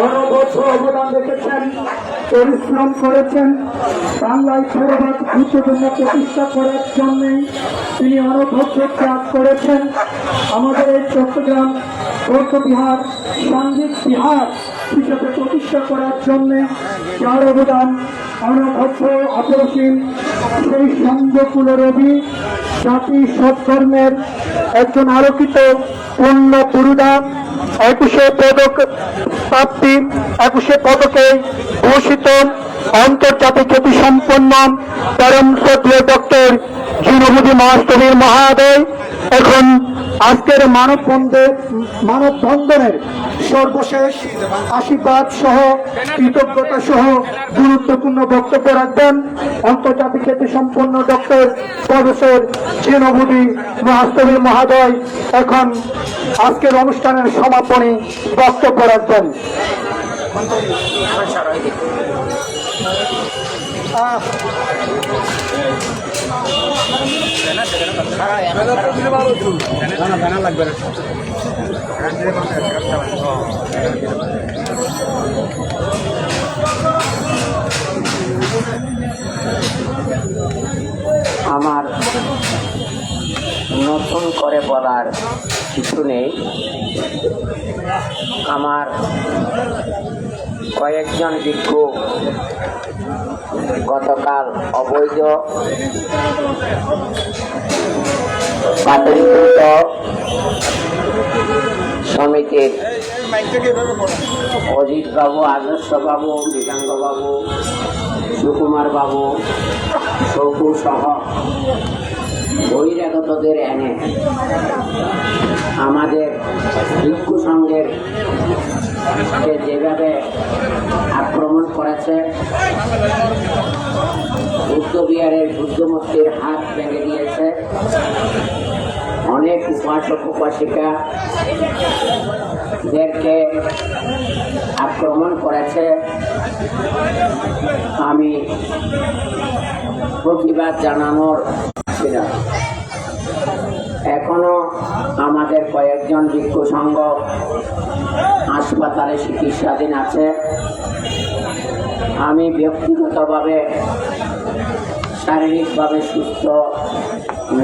অনবদ্য অবদান রেখেছেন, পরিশ্রম করেছেন। বাংলায় সর্বাত গুরুত্বপূর্ণ প্রতিষ্ঠা করার জন্যই তিনি অনবদ্য ত্যাগ করেছেন। আমাদের এই চট্টগ্রাম বৌদ্ধ বিহার সাংঘিক বিহার হিসেবে প্রতিষ্ঠা করার জন্য যার অবদান অনবদ্য অপরিসীম, সেই সঙ্গকুলরবি জাতি সৎকর্মের একজন আলোকিত পূর্ণ পুরুদা, 21 পদক প্রাপ্তি, 21 পদকে ভূষিত আন্তর্জাতিক খ্যাতি সম্পন্ন পরম শ্রদ্ধেয় ডক্টর জিনবুদি মহাস্তবীর মহাদয় এখন আজকের মানববন্ধনের সর্বশেষ আশীর্বাদ সহ কৃতজ্ঞতা সহ গুরুত্বপূর্ণ বক্তব্য রাখবেন আন্তর্জাতিক খ্যাতি সম্পন্ন ডক্টর প্রফেসর জিনবুদি মহাস্তবীর মহাদয় এখন আজকের অনুষ্ঠানের সমাপনী বক্তব্য রাখবেন। আমার নতুন করে বলার কিছু নেই। আমার কয়েকজন ভিক্ষু গতকাল অবৈধ বাতিলকৃত সমিতির অজিত বাবু, আদর্শ বাবু, মৃগাঙ্গ বাবু, সুকুমার বাবু, শৌকু সহ বহিরাগতদের এনে আমাদের ভিক্ষু সংঘের যেভাবে আক্রমণ করেছে, বুদ্ধবিহারের বুদ্ধমূর্তির হাত ভেঙে দিয়েছে, অনেক উপাসক উপাসিকাদেরকে আক্রমণ করেছে, আমি প্রতিবাদ জানানোর ছিল। এখনো আমাদের কয়েকজন ভিক্ষু সংঘ হাসপাতালে চিকিৎসাধীন আছে। আমি ব্যক্তিগতভাবে শারীরিকভাবে সুস্থ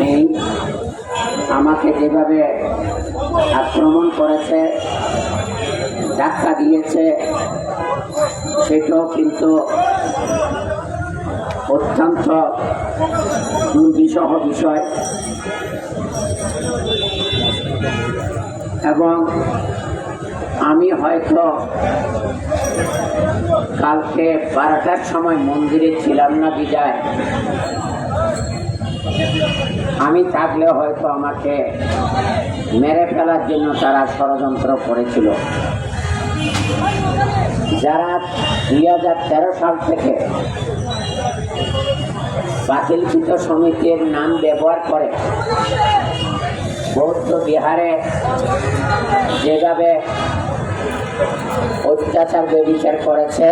নেই। আমাকে যেভাবে আক্রমণ করেছে, ধাক্কা দিয়েছে, সেটাও কিন্তু অত্যন্ত দুর্বিষহ বিষয়। এবং আমি হয়তো কালকে 12টার সময় মন্দিরে ছিলাম না বিদায়, আমি থাকলে হয়তো আমাকে মেরে ফেলার জন্য তারা ষড়যন্ত্র করেছিল। যারা 2013 সাল থেকে বাতিলকৃত সমিতির নাম ব্যবহার করে বৌদ্ধ বিহারে যেভাবে অত্যাচার ব্যভিচার করেছে,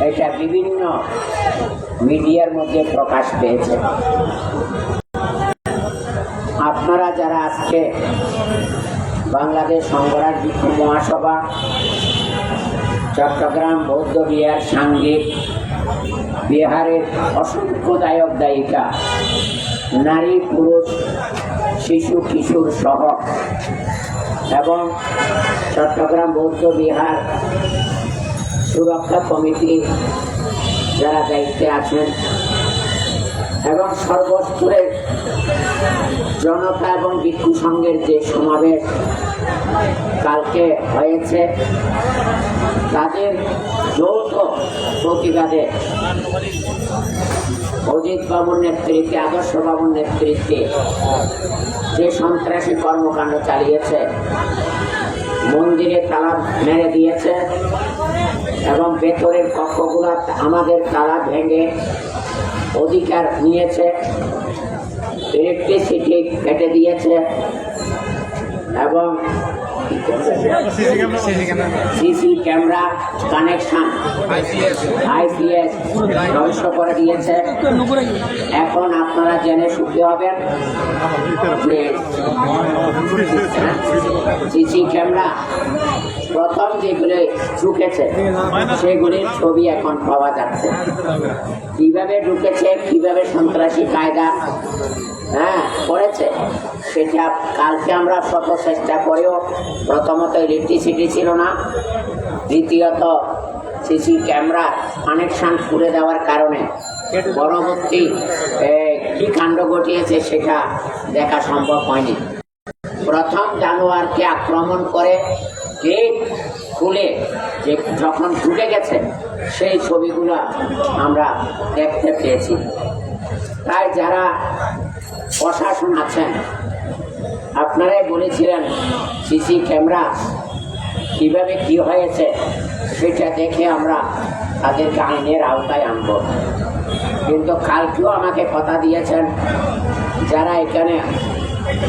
এটা বিভিন্ন মিডিয়ার মধ্যে প্রকাশ পেয়েছে। আপনারা যারা আজকে বাংলাদেশ সংঘরাজ ভিক্ষু মহাসভা, চট্টগ্রাম বৌদ্ধ বিহার সাংঘিক বিহারের অসংখ্য দায়ক দায়িকা, নারী পুরুষ শিশু কিশোর সহ, এবং চট্টগ্রাম বৌদ্ধ বিহার সুরক্ষা কমিটি যারা দায়িত্বে আছেন, এবং সর্বস্তরের জনতা এবং ভিক্ষু সংঘের যে সমাবেশ কালকে হয়েছে, তাদের যৌথ প্রতিবাদে অজিত বাবুর নেতৃত্বে, আদর্শ বাবুর নেতৃত্বে যে সন্ত্রাসী কর্মকাণ্ড চালিয়েছে, মন্দিরে তালা মেরে দিয়েছে এবং ভেতরের কক্ষগুলো আমাদের তালা ভেঙে অধিকার নিয়েছে, ইলেকট্রিসিটি কেটে দিয়েছে এবং সিসি ক্যামেরা কানেকশন আইপিএস ধ্বংস করে দিয়েছে। এখন আপনারা জেনে সুখী হবেন যে সিসি ক্যামেরা প্রথম যেগুলি ঢুকেছে সেগুলির ছবি এখন পাওয়া যাচ্ছে। কিভাবে ঢুকেছে, কিভাবে সন্ত্রাসী কায়দা করেছে, সেটা কালকে আমরা শত চেষ্টা করেও প্রথমত ইলেকট্রিসিটি ছিল না, দ্বিতীয়ত সিসি ক্যামেরা কানেকশন খুলে দেওয়ার কারণে পরবর্তী কি কাণ্ড ঘটিয়েছে সেটা দেখা সম্ভব হয়নি। প্রথম জানুয়ারকে আক্রমণ করে গেট খুলে যে যখন ঢুকে গেছে সেই ছবিগুলো আমরা দেখতে পেয়েছি। তাই যারা প্রশাসন আছেন, আপনারাই বলেছিলেন সিসি ক্যামেরা কিভাবে কি হয়েছে সেটা দেখে আমরা তাদেরকে আইনের আওতায় আনব। কিন্তু কালকেও আমাকে কথা দিয়েছেন যারা এখানে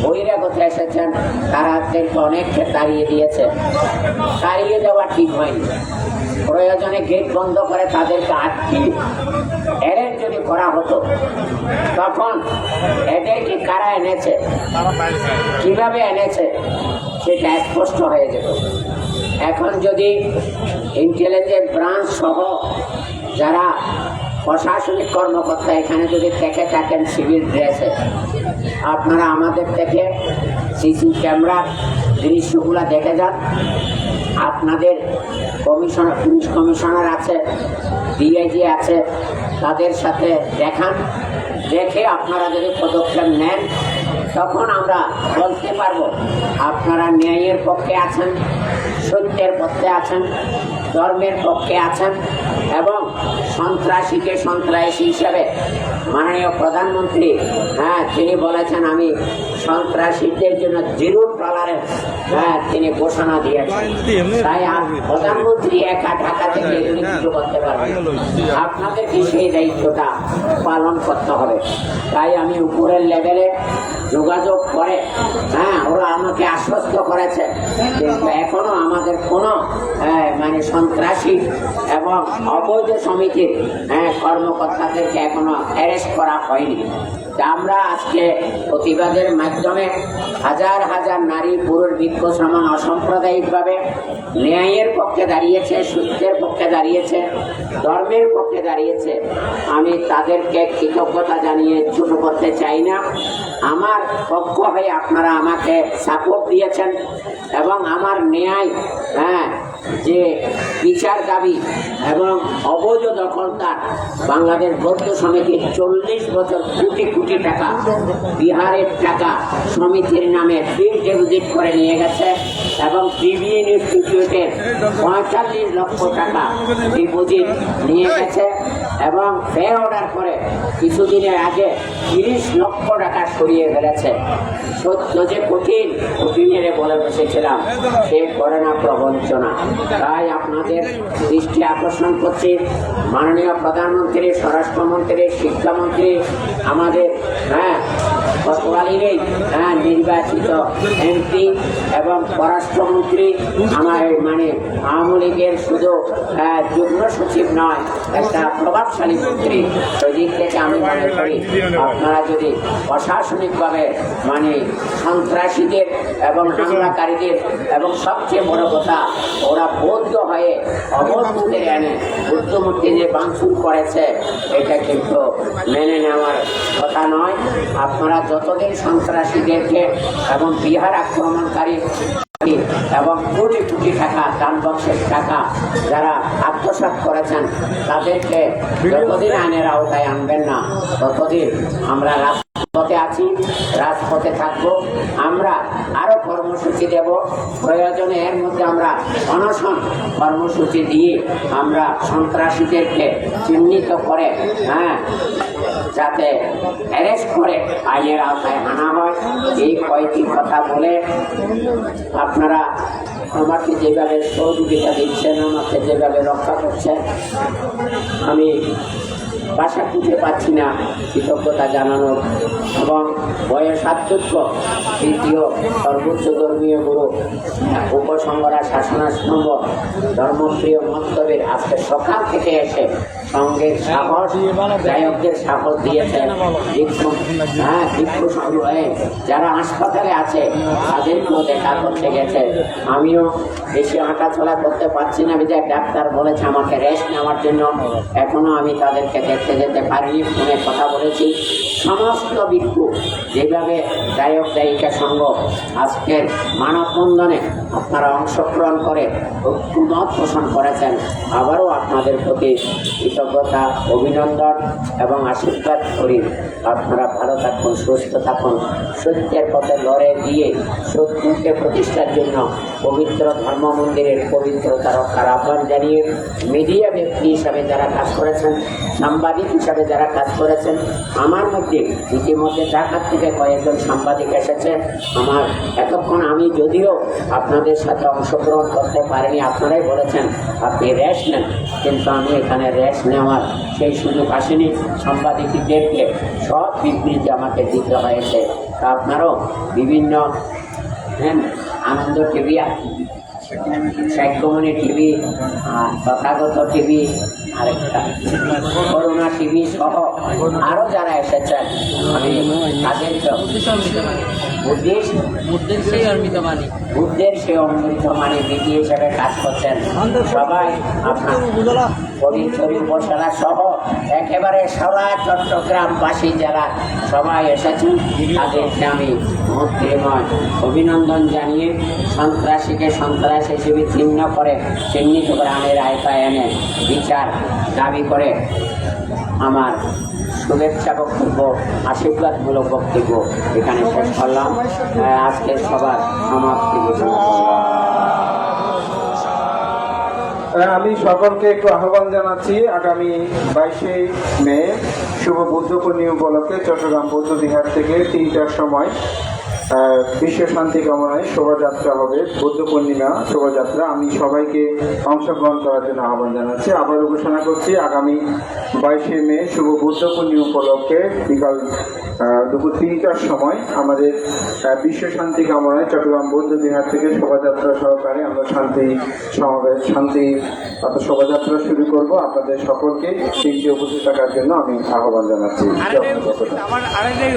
বহিরাগত এসেছেন তাদেরকে অনেককে তাড়িয়ে দিয়েছে। তাড়িয়ে দেওয়া ঠিক হয়নি, প্রয়োজনে গেট বন্ধ করে তাদেরকে আটকে অ্যারেস্ট যদি করা হতো, তখন এদেরকে কারা এনেছে, কিভাবে এনেছে সেটা স্পষ্ট হয়ে যেত। এখন যদি ইন্টেলিজেন্স ব্রাঞ্চ সহ যারা প্রশাসনিক কর্মকর্তা এখানে যদি থেকে থাকেন সিভিল ড্রেসে, আপনারা আমাদের থেকে সিসি ক্যামেরার দৃশ্যগুলো দেখে যান। আপনাদের কমিশনার, পুলিশ কমিশনার আছে, ডিআইজি আছে, তাদের সাথে দেখান দেখে আপনারা যদি পদক্ষেপ নেন তখন আমরা বলতে পারবো আপনারা ন্যায়ের পক্ষে আছেন, সত্যের পক্ষে আছেন, ধর্মের পক্ষে আছেন এবং সন্ত্রাসীকে সন্ত্রাসী হিসেবে মাননীয় প্রধানমন্ত্রী তিনি বলেছেন আমি সন্ত্রাসীদের জন্য জিরো টলারেন্স তিনি ঘোষণা দিয়েছেন। তাই প্রধানমন্ত্রী একা ঢাকা থেকে এগুলি কিছু করতে পারবেন, আপনাদেরকে সেই দায়িত্বটা পালন করতে হবে। তাই আমি উপরের লেভেলে যোগাযোগ করে ওরা আমাকে আশ্বস্ত করেছে, কিন্তু এখনো আমাদের কোনো মানে সন্ত্রাসী এবং অবৈধ সমিতির কর্মকর্তাদেরকে এখনো অ্যারেস্ট করা হয়নি। আমরা আজকে প্রতিবাদের মাধ্যমে হাজার হাজার নারী পুরুষ বিক্ষোভ সমান অসাম্প্রদায়িকভাবে ন্যায়ের পক্ষে দাঁড়িয়েছে, সত্যের পক্ষে দাঁড়িয়েছে, ধর্মের পক্ষে দাঁড়িয়েছে। আমি তাদেরকে কৃতজ্ঞতা জানিয়ে ছোট করতে চাই না। আমার পক্ষ হয়ে আপনারা আমাকে সাপোর্ট দিয়েছেন এবং আমার ন্যায় যে বিচার দাবি এবং অবৈধ দখলদার বাংলাদেশ বৌদ্ধ সমিতির 40 বছর কোটি কোটি টাকা বিহারের টাকা সমিতির নামে ফিক্সড ডিপোজিট করে নিয়ে গেছে এবং টিবিএন ইনস্টিটিউটের 45 লক্ষ টাকা ডিপোজিট নিয়ে গেছে এবং পে অর্ডার করে কিছুদিনের আগে 30 লক্ষ টাকা সরিয়ে ফেলেছে। সত্য যে কঠিন কঠিনের বলে বসেছিলাম, সে করে না প্রবঞ্চনা। তাই আপনাদের দৃষ্টি আকর্ষণ করছি, মাননীয় প্রধানমন্ত্রী, স্বরাষ্ট্রমন্ত্রী, শিক্ষামন্ত্রী, আমাদের গতকালেরই নির্বাচিত এমপি এবং পররাষ্ট্রমন্ত্রী, আমার মানে আওয়ামী লীগের শুধু যুগ্ম সচিব নয়, একটা প্রভাবশালী মন্ত্রী। সেই দিক থেকে আমি মনে করি আপনারা যদি প্রশাসনিকভাবে মানে সন্ত্রাসীদের এবং হামলাকারীদের এবং সবচেয়ে বড় কথা ওরা বৌদ্ধ হয়ে অবধূদের এনে বুদ্ধমূর্তি যে ভাঙচুর করেছে, এটা কিন্তু মেনে নেওয়ার কথা নয়। আপনারা যতদিন সন্ত্রাসীদেরকে এবং বিহার আক্রমণকারী এবং কোটি কোটি টাকা দান বক্সের টাকা যারা আত্মসাৎ করেছেন তাদেরকে যতদিন আইনের আওতায় আনবেন না, ততদিন আমরা রাজপথে আছি, রাজপথে থাকবো। আমরা আরো কর্মসূচি দেব, প্রয়োজনে এর মধ্যে আমরা অনশন কর্মসূচি দিয়ে আমরা সন্ত্রাসীদেরকে চিহ্নিত করে যাতে অ্যারেস্ট করে আইনের আওতায় আনা হয়। এই কয়েকটি কথা বলে আপনারা আমাকে যেভাবে সহযোগিতা দিচ্ছেন, আমাকে যেভাবে রক্ষা করছেন, আমি ভাষা খুঁজে পাচ্ছি না কৃতজ্ঞতা জানানোর। এবং বয়সাধ্যক্ষ দ্বিতীয় সর্বোচ্চ ধর্মীয় গুরু উপসংহারা শাসনাস্তম্ভ ধর্মপ্রিয় মন্তব্যের আজকে সকাল থেকে এসে সঙ্গে সাহস গায়কদের সাহস দিয়েছেন। ভিক্ষু সংগ্রহে যারা হাসপাতালে আছে তাদেরকেও দেখা করতে গেছে। আমিও বেশি হাঁটাচলা করতে পারছি না, বিধায় ডাক্তার বলেছে আমাকে রেস্ট নেওয়ার জন্য। এখনো আমি তাদেরকে দেখতে যেতে পারিনি, ফোনে কথা বলেছি। সমস্ত ভিক্ষু যেভাবে গায়ক গায়িকা সঙ্গ আজকের মানববন্ধনে আপনারা অংশগ্রহণ করে মত পোষণ করেছেন, আবারও আপনাদের প্রতি কৃতজ্ঞতা, অভিনন্দন এবং আশীর্বাদ করি। আপনারা ভালো থাকুন, সুস্থ থাকুন, সত্যের পথে লড়ে দিয়ে সত্যকে প্রতিষ্ঠার জন্য পবিত্র ধর্ম মন্দিরের পবিত্রতা রক্ষার আহ্বান জানিয়ে মিডিয়া ব্যক্তি হিসাবে যারা কাজ করেছেন, সাংবাদিক হিসাবে যারা কাজ করেছেন, আমার মধ্যে ইতিমধ্যে ঢাকার থেকে কয়েকজন সাংবাদিক এসেছে। আমার এতক্ষণ আমি যদিও আপনাদের সাথে অংশগ্রহণ করতে পারিনি, আপনারাই বলেছেন আপনি রেস্ট নেন, কিন্তু আমি এখানে রেস্ট নেওয়ার সেই সুযোগ আসেনি। সাংবাদিকদেরকে সব বিবৃতি আমাকে দিতে হয়েছে। তা আপনারাও বিভিন্ন আনন্দ টিভি, শেখমণি টিভি, তথাগত টিভি, আরেকটা করোনা টিভি সহ আরো যারা এসেছেন, আমি তাদেরকে বুদ্ধের সেই অমৃতমানী বিধি হিসেবে কাজ করছেন সবাই। আপনার ফরিদপুর উপজেলা সহ একেবারে সারা চট্টগ্রামবাসী যারা সবাই এসেছেন, তাদেরকে আমি মন্ত্রীময় অভিনন্দন জানিয়ে সন্ত্রাসীকে সন্ত্রাস হিসেবে চিহ্নিত করে আইনের আয়তায় এনে বিচার দাবি করে আমার শুভেচ্ছা বক্তব্য, আশীর্বাদমূলক বক্তব্য এখানে শেষ করলাম। আজকের সবার সমাপ্তি ঘোষণা করলাম। আমি সকলকে একটু আহ্বান জানাচ্ছি, আগামী 22শে মে শুভ বুদ্ধ পূর্ণিমা উপলক্ষে চট্টগ্রাম বৌদ্ধ বিহার থেকে 3টার সময় বিশ্ব শান্তি কামনায় শোভাযাত্রা হবে, বুদ্ধ পূর্ণিমা শোভাযাত্রা। আমি সবাইকে অংশগ্রহণ করার জন্য আহ্বান জানাচ্ছি। আবারও ঘোষণা করছি, আগামী 22শে মে শুভ বুদ্ধ পূর্ণিমা উপলক্ষে বিকাল দুপুর 3টার সময় আমাদের বিশ্ব শান্তি কামনায় চট্টগ্রাম বৌদ্ধ বিহার থেকে শোভাযাত্রা সহকারে আমরা শান্তি সমাবেশ, শান্তি শোভাযাত্রা শুরু করব। আপনাদের সকলকে তিনটি উপস্থিত থাকার জন্য আমি আহ্বান জানাচ্ছি। আমার আরেকটাই